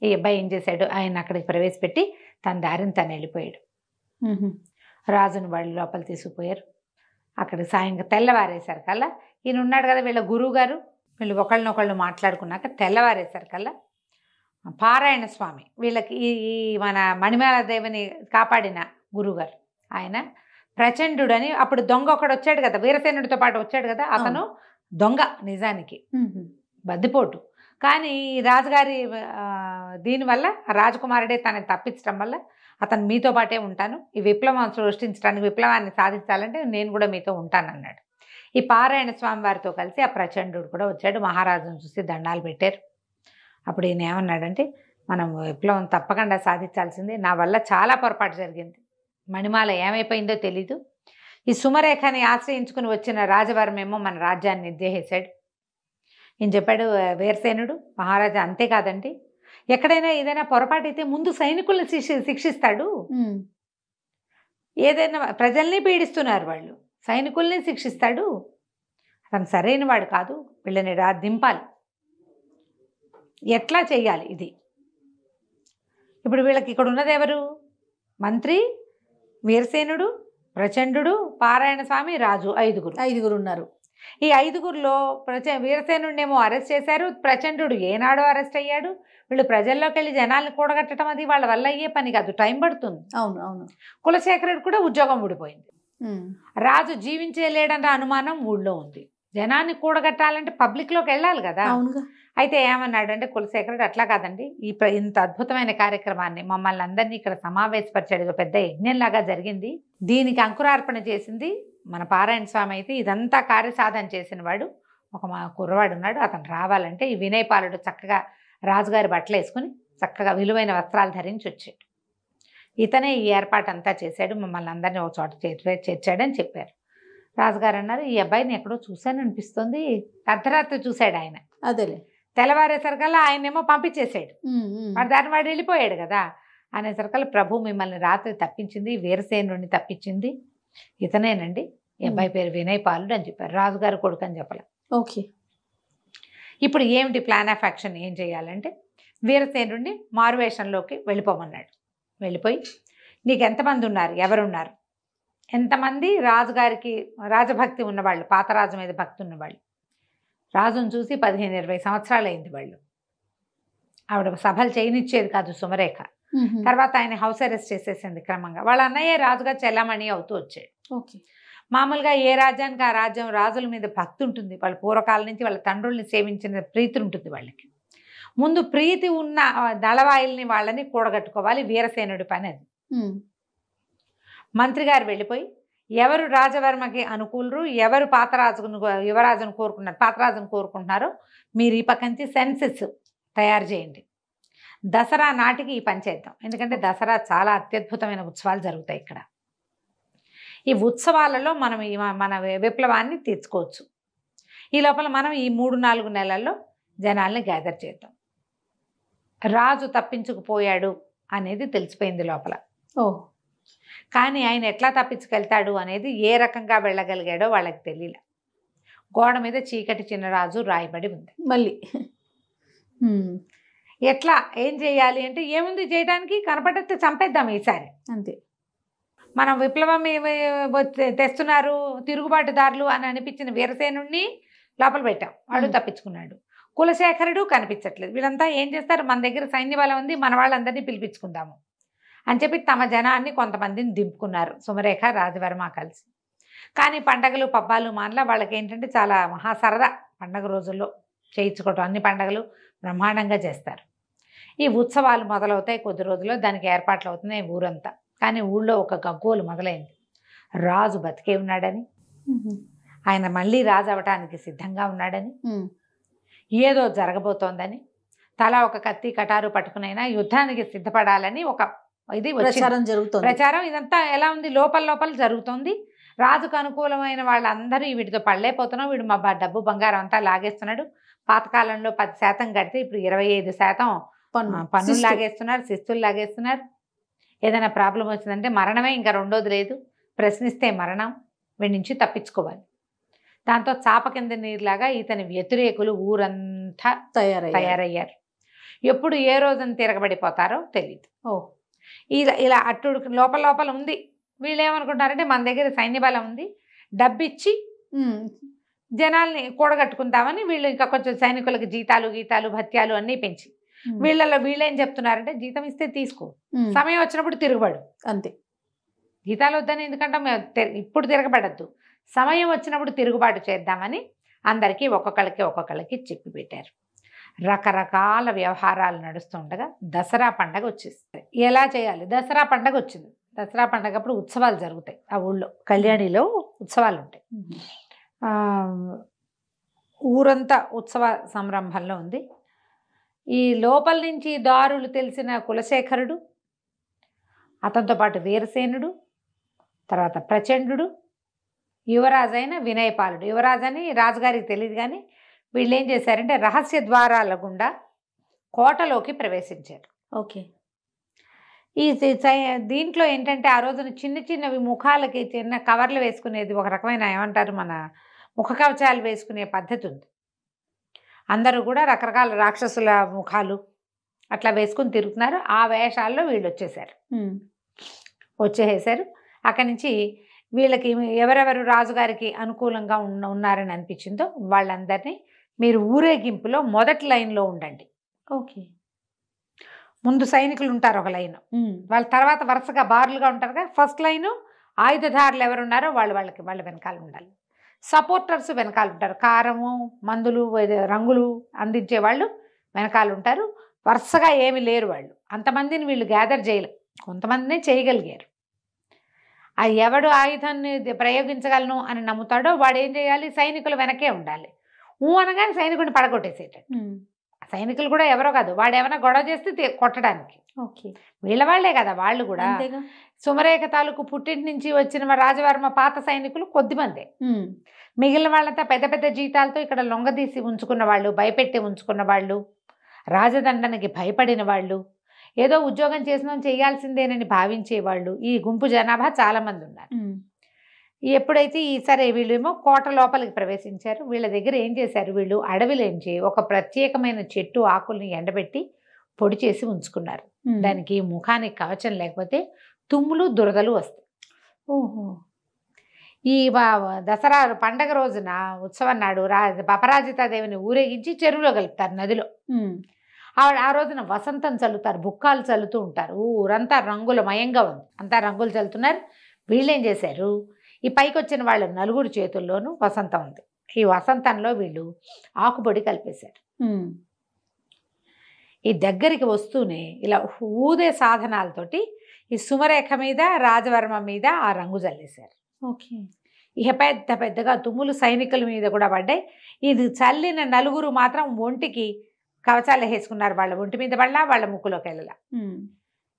ఈ అబ్బాయి ఏం చేశాడు, ఆయన అక్కడికి ప్రవేశపెట్టి తన దారిని తను వెళ్ళిపోయాడు. రాజును వాళ్ళు లోపల తీసుకుపోయారు. అక్కడ సాయంగా తెల్లవారేసరికల్లా ఈయన ఉన్నాడు కదా, వీళ్ళ గురువు గారు, వీళ్ళు ఒకళ్ళనొకళ్ళు మాట్లాడుకున్నాక తెల్లవారేసరికల్లా పారాయణ స్వామి, వీళ్ళకి ఈ మన మణిమాలాదేవిని కాపాడిన గురువుగారు, ఆయన ప్రచండుడని, అప్పుడు దొంగ ఒకడు వచ్చాడు కదా, వీరసేనుడితో పాటు వచ్చాడు కదా, అతను దొంగ నిజానికి, బద్దిపోటు. కానీ రాజుగారి దీనివల్ల రాజకుమారుడే తనని తప్పించడం వల్ల అతను మీతో పాటే ఉంటాను, ఈ విప్లవం సృష్టించడానికి, విప్లవాన్ని సాధించాలంటే నేను కూడా మీతో ఉంటానన్నాడు. ఈ పారాయణ స్వామి వారితో కలిసి ఆ ప్రచండు కూడా వచ్చాడు. మహారాజును చూసి దండాలు పెట్టారు. అప్పుడు ఈయన ఏమన్నాడంటే, మనం విప్లవం తప్పకుండా సాధించాల్సింది, నా వల్ల చాలా పొరపాటు జరిగింది, మణిమాల ఏమైపోయిందో తెలీదు, ఈ సుమరేఖని ఆశ్రయించుకుని వచ్చిన రాజవర్మేమో మన రాజ్యాన్ని నిర్దేశించాడు. ఈయన చెప్పాడు, వీరసేనుడు మహారాజా, అంతేకాదండి, ఎక్కడైనా ఏదైనా పొరపాటు అయితే ముందు సైనికుల్ని శిక్షిస్తాడు, ఏదైనా ప్రజల్ని పీడిస్తున్నారు వాళ్ళు, సైనికుల్ని శిక్షిస్తాడు, అతను సరైన వాడు కాదు, వీళ్ళని దింపాలి, ఎట్లా చెయ్యాలి ఇది. ఇప్పుడు వీళ్ళకి ఇక్కడ ఉన్నది ఎవరు, మంత్రి, వీరసేనుడు, ప్రచండు, పారాయణ స్వామి, రాజు, ఐదుగురు ఉన్నారు. ఈ ఐదుగురిలో వీరసేనుడినేమో అరెస్ట్ చేశారు, ప్రచండు ఏనాడో అరెస్ట్ అయ్యాడు. వీళ్ళు ప్రజల్లోకి వెళ్ళి జనాల్ని కూడగట్టడం అది వాళ్ళ వల్ల అయ్యే పని కాదు, టైం పడుతుంది. అవును. కులశేఖరుడు కూడా ఉద్యోగం ఊడిపోయింది. రాజు జీవించలేడన్న అనుమానం ఊళ్ళో ఉంది. జనాన్ని కూడగట్టాలంటే పబ్లిక్లోకి వెళ్ళాలి కదా. అయితే ఏమన్నాడంటే కులశేఖరుడు, అట్లా కాదండి, ఇంత అద్భుతమైన కార్యక్రమాన్ని మమ్మల్ని అందరినీ ఇక్కడ సమావేశపరిచాడు, పెద్ద యజ్ఞంలాగా జరిగింది, దీనికి అంకురార్పణ చేసింది మన పారాయణ స్వామి అయితే, ఇదంతా కార్యసాధన చేసిన వాడు ఒక మా కుర్రవాడు ఉన్నాడు, అతను రావాలంటే ఈ వినయపాలుడు చక్కగా రాజుగారి బట్టలు వేసుకుని చక్కగా విలువైన వస్త్రాలు ధరించి వచ్చాడు, ఇతనే ఈ ఏర్పాటు అంతా చేశాడు, మమ్మల్ని అందరినీ ఒక చోట చేర్చాడని చెప్పారు. రాజుగారు అన్నారు, ఈ అబ్బాయిని ఎక్కడో చూశాను అనిపిస్తుంది, అర్ధరాత్రి చూశాడు ఆయన. అదేలే, తెల్లవారేసరికల్లా ఆయనేమో పంపించేశాడు, వాడు దాన్ని వాడు వెళ్ళిపోయాడు కదా. అనేసరికల్లా ప్రభు మిమ్మల్ని రాత్రి తప్పించింది, వీరసేనుడిని తప్పించింది ఇతనేనండి, ఈ అబ్బాయి పేరు వినయపాలుడు అని చెప్పారు. రాజుగారు కొడుకు అని చెప్పలే. ఓకే, ఇప్పుడు ఏమిటి ప్లాన్ ఆఫ్ యాక్షన్, ఏం చేయాలంటే వీరసేనుడిని మారువేషంలోకి వెళ్ళిపోమన్నాడు. వెళ్ళిపోయి, నీకు ఎంతమంది ఉన్నారు, ఎవరున్నారు, ఎంతమంది రాజుగారికి రాజభక్తి ఉన్నవాళ్ళు, పాత రాజు మీద భక్తి ఉన్నవాళ్ళు, రాజును చూసి 15-20 సంవత్సరాలు అయింది వాళ్ళు, ఆవిడ సభలు చేయనిచ్చేది కాదు సుమరేఖ. తర్వాత ఆయన హౌస్ అరెస్ట్ చేసేసింది క్రమంగా. వాళ్ళ అన్నయ్య రాజుగా చెల్లమణి అవుతూ వచ్చాడు. ఓకే, మామూలుగా ఏ రాజ్యానికి ఆ రాజ్యం రాజుల మీద భక్తి ఉంటుంది, వాళ్ళ పూర్వకాలం నుంచి వాళ్ళ తండ్రుల్ని సేవించిన ప్రీతి ఉంటుంది వాళ్ళకి. ముందు ప్రీతి ఉన్న దళవాయిల్ని వాళ్ళని కూడగట్టుకోవాలి, వీరసేనుడి పని అది. మంత్రి గారు వెళ్ళిపోయి ఎవరు రాజవర్మకి అనుకూలరు, ఎవరు యువరాజును కోరుకుంటున్నారో మీరు ఈ పక్క నుంచి సెన్సెస్ తయారు చేయండి, దసరా నాటికి ఈ పని చేద్దాం, ఎందుకంటే దసరా చాలా అత్యద్భుతమైన ఉత్సవాలు జరుగుతాయి ఇక్కడ. ఈ ఉత్సవాలలో మనం మన విప్లవాన్ని తీర్చుకోవచ్చు. ఈ లోపల మనం ఈ 3-4 నెలల్లో జనాల్ని గ్యాదర్ చేద్దాం. రాజు తప్పించుకుపోయాడు అనేది తెలిసిపోయింది లోపల. కానీ ఆయన ఎట్లా తప్పించుకెళ్తాడు అనేది, ఏ రకంగా వెళ్ళగలిగాడో వాళ్ళకి తెలియలే. గోడ మీద చీకటి చిన్నరాజు రాయబడి ఉంది. మళ్ళీ ఎట్లా ఏం చేయాలి అంటే, ఏముంది చేయడానికి, కనపడితే చంపేద్దాం ఈసారి అంతే. మనం విప్లవం తెస్తున్నారు తిరుగుబాటుదారులు అని అనిపించిన వీరసేనుడిని లోపల పెట్టాం, వాడు తప్పించుకున్నాడు. కులశేఖరుడు కనిపించట్లేదు. వీళ్ళంతా ఏం చేస్తారు, మన దగ్గర సైన్య బలం ఉంది, మన వాళ్ళందరినీ పిలిపించుకుందాము అని చెప్పి తమ జనాన్ని కొంతమందిని దింపుకున్నారు సుమరేఖ, రాజవర్మ కలిసి. కానీ పండగలు పబ్బాలు మానలా వాళ్ళకి ఏంటంటే చాలా మహా సరదా, పండగ రోజుల్లో చేయించుకోవటం, అన్ని పండగలు బ్రహ్మాండంగా చేస్తారు. ఈ ఉత్సవాలు మొదలవుతాయి కొద్ది రోజుల్లో, దానికి ఏర్పాట్లు అవుతున్నాయి ఊరంతా. కానీ ఊళ్ళో ఒక గగ్గోలు మొదలైంది, రాజు బతికే ఉన్నాడని, ఆయన మళ్ళీ రాజు అవటానికి సిద్ధంగా ఉన్నాడని, ఏదో జరగబోతోందని, తల ఒక కత్తి కటారు పట్టుకునైనా యుద్ధానికి సిద్ధపడాలని ఒక ఇది వచ్చింది. ప్రచారం జరుగుతుంది. ప్రచారం ఇదంతా ఎలా ఉంది, లోపల లోపల జరుగుతుంది. రాజుకు అనుకూలమైన వాళ్ళందరూ వీటితో పడలేకపోతున్నాం, వీడు మా డబ్బు బంగారం అంతా లాగేస్తున్నాడు. పాతకాలంలో 10% కడితే ఇప్పుడు 25% పన్నులు లాగేస్తున్నారు, శిస్తులు లాగేస్తున్నారు. ఏదైనా ప్రాబ్లం వచ్చిందంటే మరణమే, ఇంకా రెండోది లేదు, ప్రశ్నిస్తే మరణం, వీడి నుంచి తప్పించుకోవాలి. దాంతో చాప కింద నీరులాగా ఇతని వ్యతిరేకులు ఊరంతా తయారయ్యారు. ఎప్పుడు ఏ రోజున తిరగబడిపోతారో తెలియదు. ఇలా అట్టుడు లోపల లోపల ఉంది. వీళ్ళు ఏమనుకుంటారంటే మన దగ్గర సైన్య బలం ఉంది, డబ్బిచ్చి జనాల్ని కూడగట్టుకుంటామని వీళ్ళు ఇంకా కొంచెం సైనికులకి జీతాలు భత్యాలు అన్నీ పెంచి వీళ్ళేం చెప్తున్నారంటే జీతం ఇస్తే తీసుకో, సమయం వచ్చినప్పుడు తిరగబడు అంతే. జీతాలు వద్దని ఎందుకంటే ఇప్పుడు తిరగబడద్దు, సమయం వచ్చినప్పుడు తిరుగుబాటు చేద్దామని అందరికీ ఒక్కొక్కళ్ళకి చెప్పి పెట్టారు. రకరకాల వ్యవహారాలు నడుస్తుండగా దసరా పండగ వచ్చేస్తుంది. ఎలా చేయాలి? దసరా పండగ వచ్చింది. దసరా పండగ అప్పుడు ఉత్సవాలు జరుగుతాయి. ఆ ఊళ్ళో కళ్యాణిలో ఉత్సవాలు ఉంటాయి. ఊరంతా ఉత్సవ సంరంభంలో ఉంది. ఈ లోపల నుంచి దారులు తెలిసిన కులశేఖరుడు, అతనితో పాటు వీరసేనుడు, తర్వాత ప్రచండు, యువరాజైన వినయపాలుడు. యువరాజని రాజుగారికి తెలియదు, కానీ వీళ్ళు ఏం చేశారంటే రహస్య ద్వారాల గుండా కోటలోకి ప్రవేశించారు. ఓకే. ఈ దీంట్లో ఏంటంటే ఆ రోజున చిన్నవి ముఖాలకి చిన్న కవర్లు వేసుకునేది, ఒక రకమైన ఏమంటారు మన ముఖ కవచాలు వేసుకునే పద్ధతి ఉంది. అందరూ కూడా రకరకాల రాక్షసుల ముఖాలు అట్లా వేసుకుని తిరుగుతున్నారు. ఆ వేషాల్లో వీళ్ళు వచ్చేసారు. అక్కడి నుంచి వీళ్ళకి ఎవరెవరు రాజుగారికి అనుకూలంగా ఉన్నారని అనిపించిందో వాళ్ళందరినీ మీరు ఊరేగింపులో మొదటి లైన్లో ఉండండి. ఓకే. ముందు సైనికులు ఉంటారు ఒక లైన్, వాళ్ళ తర్వాత వరుసగా బార్లుగా ఉంటారుగా. ఫస్ట్ లైను ఆయుధదారులు ఎవరున్నారో వాళ్ళ వెనకాల ఉండాలి. సపోర్టర్స్ వెనకాల ఉంటారు. కారము, మందులు, రంగులు అందించే వాళ్ళు వెనకాల ఉంటారు. వరుసగా ఏమి లేరు వాళ్ళు. అంతమందిని వీళ్ళు గ్యాదర్ చేయలేరు, కొంతమందినే చేయగలిగారు. ఆ ఎవడు ఆయుధాన్ని ప్రయోగించగలను అని నమ్ముతాడో వాడు ఏం చేయాలి, సైనికులు వెనకే ఉండాలి. అనగానే సైనికుడిని పడగొట్టేసేటట్టు. సైనికులు కూడా ఎవరో కాదు, వాడు ఏమైనా గొడవ చేస్తే కొట్టడానికి. ఓకే. వీళ్ళ వాళ్లే కదా వాళ్ళు కూడా. సుమరేఖ తాలూకు పుట్టింటి నుంచి వచ్చిన రాజవర్మ పాత సైనికులు కొద్దిమందే. మిగిలిన వాళ్ళంతా పెద్ద పెద్ద జీతాలతో ఇక్కడ లొంగదీసి ఉంచుకున్న వాళ్ళు, భయపెట్టి ఉంచుకున్న వాళ్ళు, రాజదండనకి భయపడిన వాళ్ళు, ఏదో ఉద్యోగం చేసినా చేయాల్సిందేనని భావించేవాళ్ళు. ఈ గుంపు జనాభా చాలామంది ఉన్నారు. ఎప్పుడైతే సరే వీళ్ళేమో కోట లోపలికి ప్రవేశించారు. వీళ్ళ దగ్గర ఏం చేశారు, వీళ్ళు అడవిలోంచి ఒక ప్రత్యేకమైన చెట్టు ఆకుల్ని ఎండబెట్టి పొడి చేసి ఉంచుకున్నారు. దానికి ముఖానికి కవచం లేకపోతే తుమ్ములు దురదలు వస్తాయి. ఓహో. ఈ దసరా పండగ రోజున ఉత్సవం నాడు అపరాజితాదేవిని ఊరేగించి చెరువులో కలుపుతారు, నదిలో. ఆ రోజున వసంతం చల్లుతారు, బుక్కాలు చల్లుతూ ఉంటారు. ఊరంతా రంగులమయంగా ఉంది, అంతా రంగులు చల్లుతున్నారు. వీళ్ళేం చేశారు, ఈ పైకి వచ్చిన వాళ్ళ నలుగురు చేతుల్లోనూ వసంతం ఉంది. ఈ వసంతంలో వీళ్ళు ఆకుపొడి కలిపేశారు. ఈ దగ్గరికి వస్తూనే ఇలా ఊదే సాధనాలతోటి ఈ సుమరేఖ మీద, రాజవర్మ మీద ఆ రంగు చల్లేశారు. ఓకే. ఇక పెద్దగా తుమ్ములు సైనికుల మీద కూడా పడ్డాయి. ఇది చల్లిన నలుగురు మాత్రం ఒంటికి కవచాలు వేసుకున్నారు. వాళ్ళ ఒంటి మీద పడలా, వాళ్ళ ముక్కులోకి వెళ్ళలా.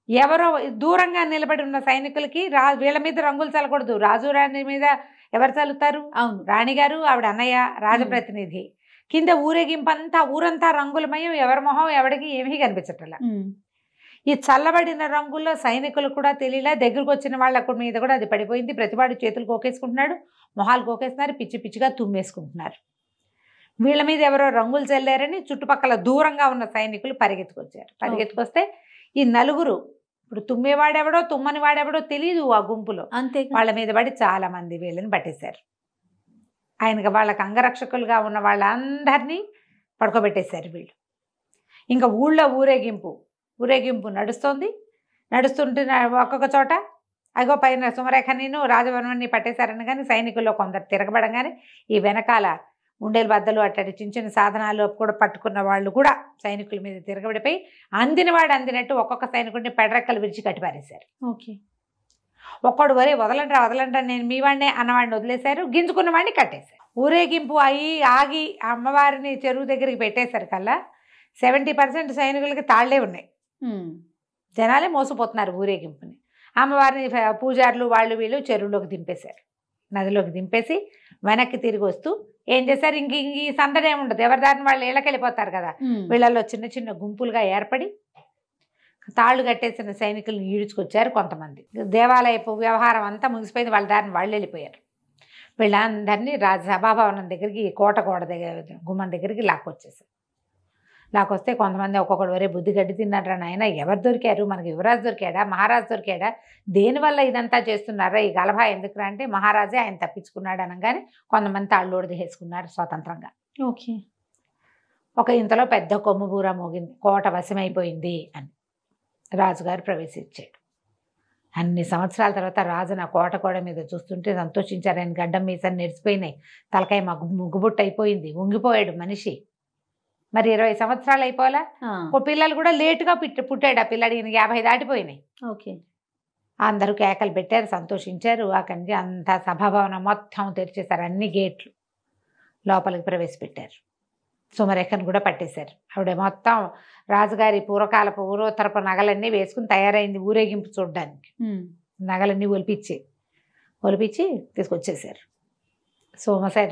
ఎవరో దూరంగా నిలబడి ఉన్న సైనికులకి వీళ్ళ మీద రంగులు చల్లకూడదు. రాజు రాణి మీద ఎవరు చల్లుతారు? అవును, రాణిగారు, ఆవిడ అన్నయ్య, రాజప్రతినిధి. కింద ఊరేగింపంతా ఊరంతా రంగులమయం, ఎవరి మొహం ఎవడికి ఏమీ కనిపించట్లా. ఈ చల్లబడిన రంగుల్లో సైనికులు కూడా తెలియలే. దగ్గరకు వచ్చిన వాళ్ళ మీద కూడా అది పడిపోయింది. ప్రతివాడు చేతులు కోకేసుకుంటున్నాడు, మొహాలు కోకేస్తున్నారు, పిచ్చి పిచ్చిగా తుమ్మేసుకుంటున్నారు. వీళ్ళ మీద ఎవరో రంగులు చల్లారని చుట్టుపక్కల దూరంగా ఉన్న సైనికులు పరిగెత్తుకొచ్చారు. పరిగెత్తుకొస్తే ఈ నలుగురు, ఇప్పుడు తుమ్మేవాడెవడో తుమ్మని వాడెవడో తెలియదు ఆ గుంపులో, అంతే. వాళ్ళ మీద పడి చాలా మంది వీళ్ళని పట్టేశారు. వాళ్ళకి అంగరక్షకులుగా ఉన్న వాళ్ళందరినీ పడుకోబెట్టేశారు వీళ్ళు. ఇంకా ఊళ్ళో ఊరేగింపు నడుస్తుంటే ఒక్కొక్క చోట అగో పైన సుమరేఖని రాజవర్మని పట్టేశారని. కానీ సైనికుల్లో కొందరు తిరగబడంగానే ఈ వెనకాల ఉండేలు బద్దలు అట్టడి చిన్న చిన్న సాధనాలు కూడా పట్టుకున్న వాళ్ళు కూడా సైనికుల మీద తిరగబడిపోయి అందినవాడు అందినట్టు ఒక్కొక్క సైనికుడిని పెడరెక్కలు విరిచి కట్టిపారేశారు. ఓకే. ఒక్కడు వరే వదలంటారా నేను మీ వాడినే అన్నవాడిని వదిలేశారు, గింజుకున్న వాడిని కట్టేశారు. ఊరేగింపు ఆగి అమ్మవారిని చెరువు దగ్గరికి పెట్టేశారు కల్లా 70% సైనికులకి తాళ్లే ఉన్నాయి. జనాలే మోసపోతున్నారు ఊరేగింపుని. అమ్మవారిని పూజారులు వాళ్ళు వీళ్ళు చెరువులోకి దింపేశారు, నదిలోకి దింపేసి వెనక్కి తిరిగి వస్తూ ఏం చేశారు, ఇంక ఈ సందడి ఏముండదు, ఎవరి దారిని వాళ్ళు ఇళ్ళకి వెళ్ళిపోతారు కదా. వీళ్ళల్లో చిన్న చిన్న గుంపులుగా ఏర్పడి తాళ్ళు కట్టేసిన సైనికులను ఈడ్చుకొచ్చారు కొంతమంది. దేవాలయపు వ్యవహారం అంతా ముగిసిపోయింది, వాళ్ళ దారిని వాళ్ళు వెళ్ళిపోయారు. వీళ్ళందరినీ సభాభవనం దగ్గరికి, కోట గోడ దగ్గర గుమ్మం దగ్గరికి లాక్కొచ్చేసారు. లాక్కొస్తే కొంతమంది ఒక్కొక్కడు వరే బుద్ధి గడ్డి తిన్నారా నాయన, ఎవరు దొరికారు, మనకి యువరాజు దొరికాడా, మహారాజు దొరికాడా, దేనివల్ల ఇదంతా చేస్తున్నారా, ఈ గలభా ఎందుకురా అంటే మహారాజే ఆయన తప్పించుకున్నాడు అనగానే కొంతమంది తాళ్ళోడు తీసేసుకున్నారు స్వతంత్రంగా. ఓకే. ఒక ఇంతలో పెద్ద కొమ్ము బూర మోగింది, కోట వశమైపోయింది అని రాజుగారు ప్రవేశించాడు. అన్ని సంవత్సరాల తర్వాత రాజు నా కోట కోడ మీద చూస్తుంటే సంతోషించారు. ఆయన గడ్డం మీసని నెరిసిపోయినాయి, తలకాయ ముగ్గుబుట్టు అయిపోయింది, ఉంగిపోయాడు మనిషి. మరి 20 సంవత్సరాలు అయిపోలా. పిల్లలు కూడా లేటుగా పుట్టాడు ఆ పిల్లాడు, ఈయన 50 దాటిపోయినాయి. ఓకే. అందరూ కేకలు పెట్టారు, సంతోషించారు. అక్కడి నుంచి అంతా సభాభవనం మొత్తం తెరిచేశారు, అన్ని గేట్లు లోపలికి ప్రవేశపెట్టారు. సుమరేఖను కూడా పట్టేశారు. ఆవిడ మొత్తం రాజుగారి పూర్వకాలపు ఊరోత్తరపు నగలన్నీ వేసుకుని తయారైంది ఊరేగింపు చూడడానికి. నగలన్నీ ఒలిపించి తీసుకొచ్చేసారు.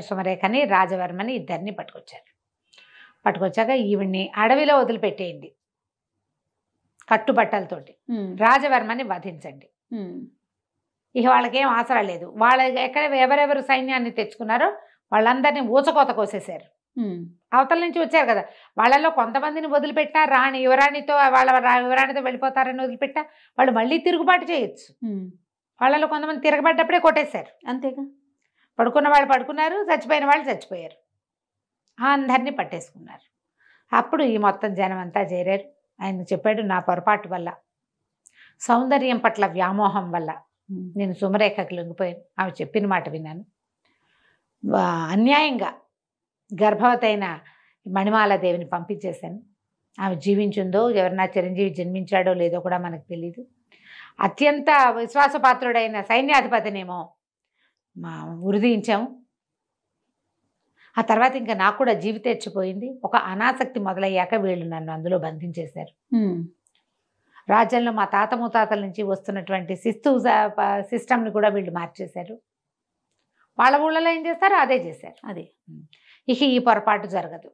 సుమరేఖని రాజవర్మని ఇద్దరిని పట్టుకొచ్చాక ఈవిడ్ని అడవిలో వదిలిపెట్టేయండి కట్టుబట్టలతోటి, రాజవర్మని వధించండి. ఇక వాళ్ళకేం ఆసరా లేదు. వాళ్ళ ఎవరెవరు సైన్యాన్ని తెచ్చుకున్నారో వాళ్ళందరినీ ఊచకోత కోసేశారు. అవతల నుంచి వచ్చారు కదా, వాళ్ళలో కొంతమందిని వదిలిపెట్టా, యువరాణితో యువరాణితో వెళ్ళిపోతారని వదిలిపెట్టా, వాళ్ళు మళ్ళీ తిరుగుబాటు చేయొచ్చు. వాళ్ళలో కొంతమంది తిరగబడ్డప్పుడే కొట్టేశారు, అంతేగా. పడుకున్న వాళ్ళు పడుకున్నారు, చచ్చిపోయిన వాళ్ళు చచ్చిపోయారు, అందరినీ పట్టేసుకున్నారు. అప్పుడు ఈ మొత్తం జనం అంతా చేరారు. ఆయన చెప్పాడు, నా పొరపాటు వల్ల, సౌందర్యం పట్ల వ్యామోహం వల్ల నేను సుమరేఖకి లొంగిపోయాను. ఆమె చెప్పిన మాట విన్నాను. అన్యాయంగా గర్భవతి అయిన మణిమాలాదేవిని పంపించేశాను. ఆమె జీవించిందో, ఎవరన్నా చిరంజీవి జన్మించాడో లేదో కూడా మనకు తెలీదు. అత్యంత విశ్వాసపాత్రుడైన సైన్యాధిపతినేమో ఉరిదించాము. ఆ తర్వాత ఇంకా నాకు కూడా జీవితేచ్చిపోయింది. ఒక అనాసక్తి మొదలయ్యాక వీళ్ళు నన్ను అందులో బంధించేశారు. రాజ్యంలో మా తాత ముత్తాతల నుంచి వస్తున్నటువంటి సిస్టమ్ని కూడా వీళ్ళు మార్చేశారు. వాళ్ళ ఊళ్ళలో ఏం చేస్తారో అదే చేశారు. అదే ఇక ఈ పొరపాటు జరగదు.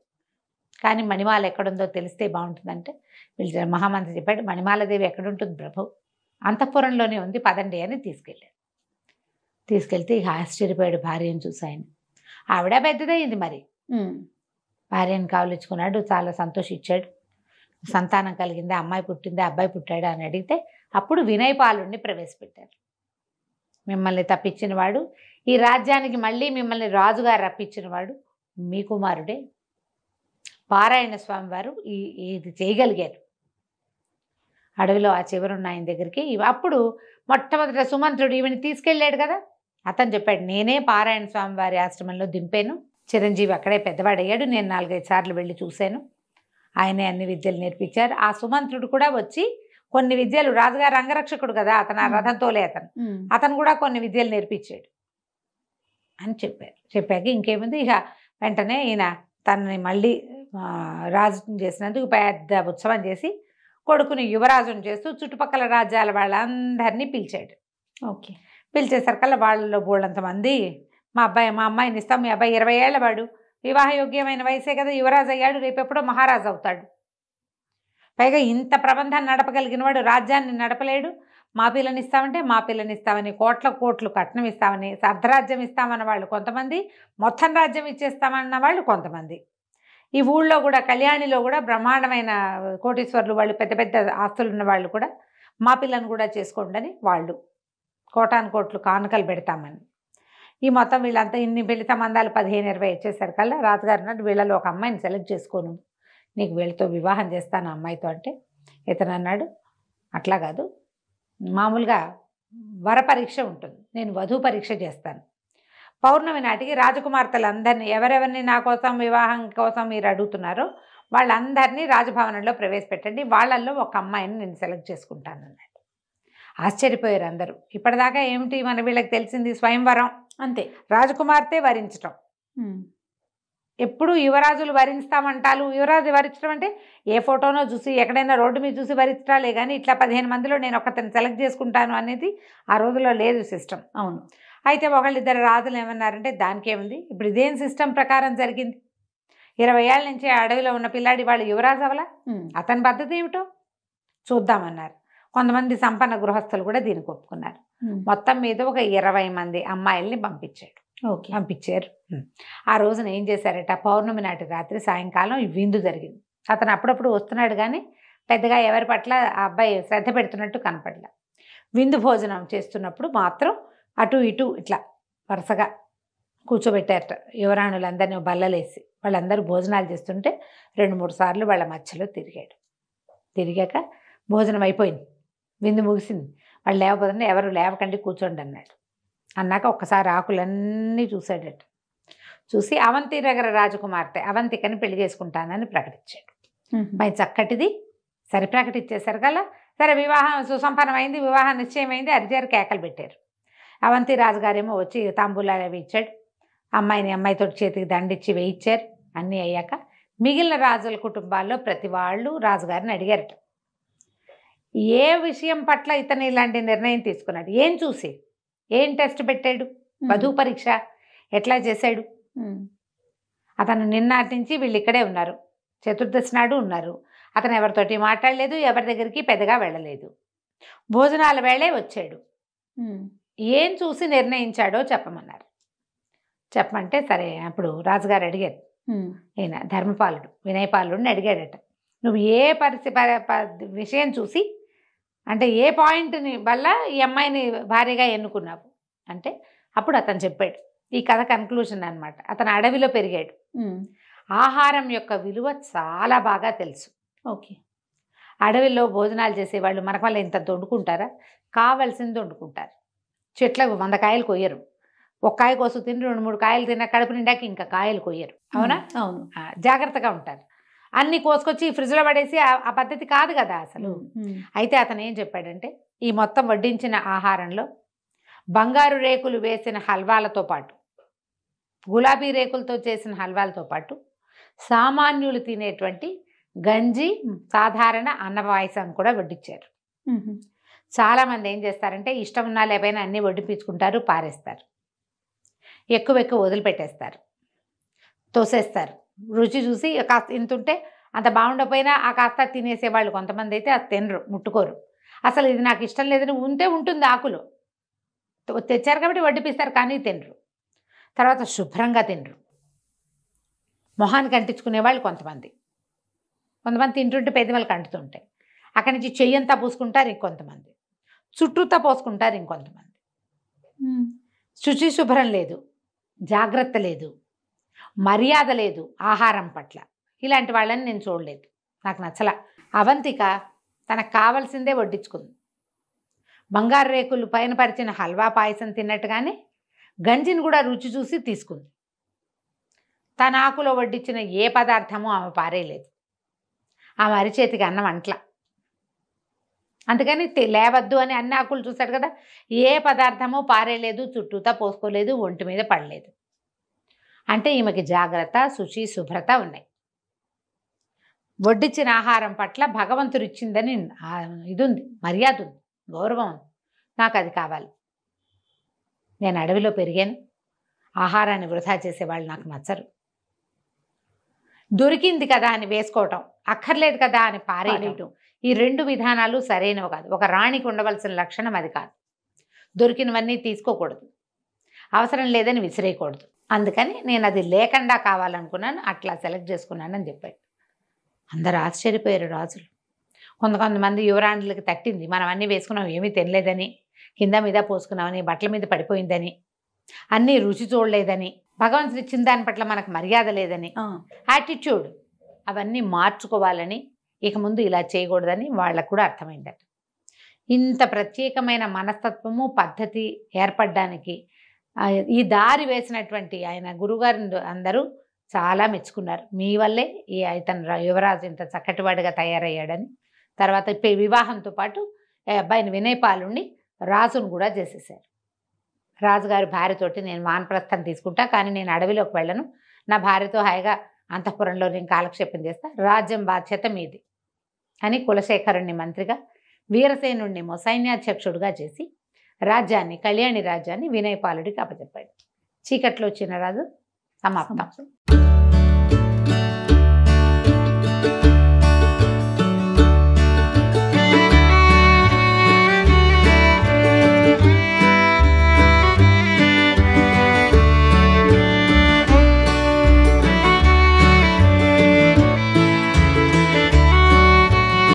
కానీ మణిమాల ఎక్కడుందో తెలిస్తే బాగుంటుందంటే వీళ్ళు మహామంత్రి చెప్పాడు, మణిమాలదేవి ఎక్కడుంటుంది ప్రభు, అంతఃపురంలోనే ఉంది, పదండి అని తీసుకెళ్తే ఇక ఆశ్చర్యపోయాడు భార్యను చూసి ఆయన. ఆవిడ పెద్దదయ్యింది, మరి భార్యను కావలించుకున్నాడు, చాలా సంతోషించాడు. సంతానం కలిగింది, అమ్మాయి పుట్టింది, అబ్బాయి పుట్టాడు అని అడిగితే అప్పుడు వినయపాలుడిని ప్రవేశపెట్టారు. మిమ్మల్ని తప్పించిన వాడు, ఈ రాజ్యానికి మళ్ళీ మిమ్మల్ని రాజుగారు రప్పించినవాడు మీ కుమారుడే. పారాయణ స్వామి వారు ఇది చేయగలిగారు. అడవిలో ఆ చివరున్న ఆయన దగ్గరికి అప్పుడు మొట్టమొదట సుమంత్రుడు ఈవిని తీసుకెళ్ళాడు కదా, అతను చెప్పాడు, నేనే పారాయణ స్వామి వారి ఆశ్రమంలో దింపాను. చిరంజీవి అక్కడే పెద్దవాడయ్యాడు, నేను 4-5 సార్లు వెళ్ళి చూశాను, ఆయనే అన్ని విద్యలు నేర్పించారు. ఆ సుమంత్రుడు కూడా వచ్చి కొన్ని విద్యలు, రాజుగారు అంగరక్షకుడు కదా అతను, ఆ రథంతోలే అతను కూడా కొన్ని విద్యలు నేర్పించాడు అని చెప్పారు. చెప్పాక ఇంకేముంది, ఇక వెంటనే ఈయన తనని మళ్ళీ రాజుని చేసినందుకు పెద్ద ఉత్సవం చేసి కొడుకుని యువరాజుని చేస్తూ చుట్టుపక్కల రాజ్యాల వాళ్ళందరినీ పిలిచాడు. ఓకే. పిలిచేసరికల్లా వాళ్ళలో బోళ్ళంతమంది మా అమ్మాయిని ఇస్తాం, మీ అబ్బాయి 20 ఏళ్ల వాడు, వివాహయోగ్యమైన వయసే కదా, యువరాజు అయ్యాడు, రేపెప్పుడో మహారాజు అవుతాడు, పైగా ఇంత ప్రబంధాన్ని నడపగలిగిన వాడు రాజ్యాన్ని నడపలేడు, మా పిల్లని ఇస్తామంటే మా పిల్లని ఇస్తామని, కోట్లు కట్నం ఇస్తామని, అర్ధరాజ్యం ఇస్తామన్న వాళ్ళు కొంతమంది, మొత్తం రాజ్యం ఇచ్చేస్తామన్న వాళ్ళు కొంతమంది. ఈ ఊళ్ళో కూడా కళ్యాణిలో కూడా బ్రహ్మాండమైన కోటీశ్వర్లు వాళ్ళు, పెద్ద పెద్ద ఆస్తులు ఉన్న వాళ్ళు కూడా మా పిల్లని కూడా చేసుకోండి అని వాళ్ళు కోటాను కానుకలు పెడతామని. ఈ మొత్తం వీళ్ళంతా ఇన్ని పెళ్లి సంబంధాలు 15-20 వచ్చేసరికల్లా రాజుగారు అన్నాడు, వీళ్ళలో ఒక అమ్మాయిని సెలెక్ట్ చేసుకోను, నీకు వీళ్ళతో వివాహం చేస్తాను అమ్మాయితో. అంటే ఇతను అన్నాడు, అట్లా కాదు, మామూలుగా వర పరీక్ష ఉంటుంది, నేను వధు పరీక్ష చేస్తాను. పౌర్ణమి నాటికి రాజకుమార్తెలందరినీ, ఎవరెవరిని నా కోసం వివాహం కోసం మీరు అడుగుతున్నారో వాళ్ళందరినీ రాజభవనంలో ప్రవేశపెట్టండి, వాళ్ళల్లో ఒక అమ్మాయిని నేను సెలెక్ట్ చేసుకుంటాను అన్నాడు. ఆశ్చర్యపోయారు అందరూ. ఇప్పటిదాకా ఏమిటి మన వీళ్ళకి తెలిసింది, స్వయంవరం అంతే, రాజకుమార్తె వరించటం. ఎప్పుడు యువరాజులు వరిస్తామంటారు. యువరాజు వరించడం అంటే ఏ ఫోటోనో చూసి ఎక్కడైనా రోడ్డు మీద చూసి వరించడాలే కానీ ఇట్లా 15 మందిలో నేను ఒకతను సెలెక్ట్ చేసుకుంటాను అనేది ఆ రోజుల్లో లేదు సిస్టమ్. అవును. అయితే ఒకళ్ళిద్దరు రాజులు ఏమన్నారంటే దానికేముంది, ఇప్పుడు ఇదేం సిస్టమ్ ప్రకారం జరిగింది, 20 ఏళ్ళ నుంచి ఆ అడవిలో ఉన్న పిల్లాడి వాళ్ళు యువరాజు అవలా, అతని పద్ధతి ఏమిటో చూద్దామన్నారు. కొంతమంది సంపన్న గృహస్థులు కూడా దీనికి ఒప్పుకున్నారు. మొత్తం మీద ఒక 20 మంది అమ్మాయిల్ని పంపించారు. ఆ రోజున ఏం చేశారట, పౌర్ణమి నాటి రాత్రి సాయంకాలం ఈ విందు జరిగింది. అతను అప్పుడప్పుడు వస్తున్నాడు కానీ పెద్దగా ఎవరి పట్ల ఆ అబ్బాయి శ్రద్ధ పెడుతున్నట్టు కనపడలే. విందు భోజనం చేస్తున్నప్పుడు మాత్రం అటు ఇటు ఇట్లా వరుసగా కూర్చోబెట్టారట యువరాణులందరినీ బల్లలేసి. వాళ్ళందరూ భోజనాలు చేస్తుంటే 2-3 సార్లు వాళ్ళ మధ్యలో తిరిగాడు. తిరిగాక భోజనం అయిపోయింది, విందు ముగిసింది. వాళ్ళు లేవబోతుంటే ఎవరు లేవకండి కూర్చోండి అన్నాడు. అన్నాక ఒక్కసారి ఆకులన్నీ చూశాడట. చూసి అవంతి నగర రాజకుమార్తె అవంతికని పెళ్లి చేసుకుంటానని ప్రకటించాడు. మరి చక్కటిది సరే ప్రకటించేశారు కదా. సరే వివాహం సుసంపన్నమైంది, వివాహం నిశ్చయమైంది. అరిచారు, కేకలు పెట్టారు. అవంతి రాజుగారేమో వచ్చి తాంబూలాలు అవి ఇచ్చాడు. అమ్మాయితో చేతికి దండిచ్చి వేయించారు. అన్నీ అయ్యాక మిగిలిన రాజుల కుటుంబాల్లో ప్రతి వాళ్ళు రాజుగారిని అడిగారట, ఏ విషయం పట్ల ఇతను ఇలాంటి నిర్ణయం తీసుకున్నాడు, ఏం చూసి, ఏం టెస్ట్ పెట్టాడు, వధూ పరీక్ష ఎట్లా చేశాడు. అతను నిన్నటి నుంచి వీళ్ళు ఇక్కడే ఉన్నారు, చతుర్దశి నాడు ఉన్నారు. అతను ఎవరితోటి మాట్లాడలేదు, ఎవరి దగ్గరికి పెద్దగా వెళ్ళలేదు. భోజనాల వేళే వచ్చాడు. ఏం చూసి నిర్ణయించాడో చెప్పమన్నారు. చెప్పమంటే సరే అప్పుడు రాజుగారు అడిగారు, ఈయన ధర్మపాలుడు వినయపాలుడిని అడిగాడట, నువ్వు ఏ విషయం చూసి అంటే ఏ పాయింట్ని వల్ల ఈ అమ్మాయిని భార్యగా ఎన్నుకున్నావు అంటే అప్పుడు అతను చెప్పాడు. ఈ కథ కన్క్లూషన్ అనమాట. అతను అడవిలో పెరిగాడు. ఆహారం యొక్క విలువ చాలా బాగా తెలుసు. అడవిలో భోజనాలు చేసేవాళ్ళు మనకు వల్ల ఇంత వండుకుంటారా, కావాల్సింది వండుకుంటారు. చెట్లకు 100 కాయలు కొయ్యరు, ఒక కాయ కోసం తిని 2-3 కాయలు తిన్న కడుపు నిండాక ఇంకా కాయలు కొయ్యరు. అవునా? అవును. జాగ్రత్తగా ఉంటారు. అన్ని కోసుకొచ్చి ఫ్రిడ్జ్లో పడేసి ఆ పద్ధతి కాదు కదా అసలు. అయితే అతను ఏం చెప్పాడంటే ఈ మొత్తం వడ్డించిన ఆహారంలో బంగారు రేకులు వేసిన హల్వాలతో పాటు, గులాబీ రేకులతో చేసిన హల్వాలతో పాటు సామాన్యులు తినేటువంటి గంజి, సాధారణ అన్న పాయసం కూడా వడ్డించారు. చాలామంది ఏం చేస్తారంటే ఇష్టం ఉన్నా లేకపోయినా అన్నీ వడ్డించుకుంటారు, పారేస్తారు, ఎక్కువ వదిలిపెట్టేస్తారు, తోసేస్తారు. రుచి చూసి కాస్త ఇంతుంటే అంత బాగుండకపోయినా ఆ కాస్త తినేసేవాళ్ళు కొంతమంది అయితే అది తినరు, ముట్టుకోరు. అసలు ఇది నాకు ఇష్టం లేదని ఉంటే ఉంటుంది, ఆకులు తెచ్చారు కాబట్టి వడ్డిపిస్తారు కానీ తినరు. తర్వాత శుభ్రంగా తినరు. మొహానికి అంటించుకునే వాళ్ళు కొంతమంది తింటుంటే పెద్దవాళ్ళకి అంటుతుంటాయి. అక్కడి నుంచి చెయ్యంతా పూసుకుంటారు ఇంకొంతమంది, చుట్టూతా పోసుకుంటారు ఇంకొంతమంది. శుచి శుభ్రం లేదు, జాగ్రత్త లేదు, మర్యాద లేదు ఆహారం పట్ల. ఇలాంటి వాళ్ళని నేను చూడలేదు, నాకు నచ్చల. అవంతిక తనకు కావాల్సిందే వడ్డించుకుంది. బంగారు రేకులు పైన పరిచిన హల్వా పాయసం తిన్నట్టుగానే గంజిని కూడా రుచి చూసి తీసుకుంది. తన ఆకులో వడ్డించిన ఏ పదార్థమూ ఆమె పారేయలేదు. ఆమె అరిచేతికి అన్నం అంట్ల. అందుకని లేవద్దు అని అన్ని ఆకులు చూశాడు కదా, ఏ పదార్థమూ పారేయలేదు, చుట్టూతా పోసుకోలేదు, ఒంటి మీద పడలేదు. అంటే ఈమెకి జాగ్రత్త, శుచి, శుభ్రత ఉన్నాయి. వడ్డించిన ఆహారం పట్ల భగవంతుడు ఇచ్చిందని ఇది ఉంది, మర్యాద ఉంది, గౌరవం ఉంది. నాకు అది కావాలి. నేను అడవిలో పెరిగాను, ఆహారాన్ని వృధా చేసేవాళ్ళు నాకు నచ్చరు. దొరికింది కదా అని వేసుకోవటం, అక్కర్లేదు కదా అని పారేయటం, ఈ 2 విధానాలు సరైనవి కాదు. ఒక రాణికి ఉండవలసిన లక్షణం అది కాదు. దొరికినవన్నీ తీసుకోకూడదు, అవసరం లేదని విసిరేయకూడదు. అందుకని నేను అది లేకుండా కావాలనుకున్నాను, అట్లా సెలెక్ట్ చేసుకున్నానని చెప్పాడు. అందరూ ఆశ్చర్యపోయారు రాజులు. కొంతమంది యువరాణులకి తట్టింది, మనం అన్నీ వేసుకున్నాం ఏమీ తినలేదని, కింద మీద పోసుకున్నామని, బట్టల మీద పడిపోయిందని, అన్నీ రుచి చూడలేదని, భగవంతుడు ఇచ్చిన దాని పట్ల మనకు మర్యాద లేదని, యాటిట్యూడ్ అవన్నీ మార్చుకోవాలని, ఇక ముందు ఇలా చేయకూడదని వాళ్ళకు కూడా అర్థమైందట. ఇంత ప్రత్యేకమైన మనస్తత్వము, పద్ధతి ఏర్పడడానికి ఈ దారి వేసినటువంటి ఆయన గురుగారు అందరూ చాలా మెచ్చుకున్నారు. మీ వల్లే ఈ ఇతను యువరాజు ఇంత చక్కటివాడిగా తయారయ్యాడని. తర్వాత వివాహంతో పాటు అబ్బాయిని వినయపాలుణ్ణి రాజును కూడా చేసేసారు. రాజుగారి భార్యతోటి నేను వానప్రస్థం తీసుకుంటా, కానీ నేను అడవిలోకి వెళ్ళను, నా భార్యతో హాయిగా అంతఃపురంలో నేను కాలక్షేపం చేస్తా, రాజ్యం బాధ్యత మీది అని కులశేఖరుణ్ణి మంత్రిగా, వీరసేనుణ్ణి సైన్యాధ్యక్షుడిగా చేసి కళ్యాణి రాజ్యాన్ని వినయపాలుడికి అప్పచెప్పాడు. చీకట్లో చిన్నరాజు సమాప్తం.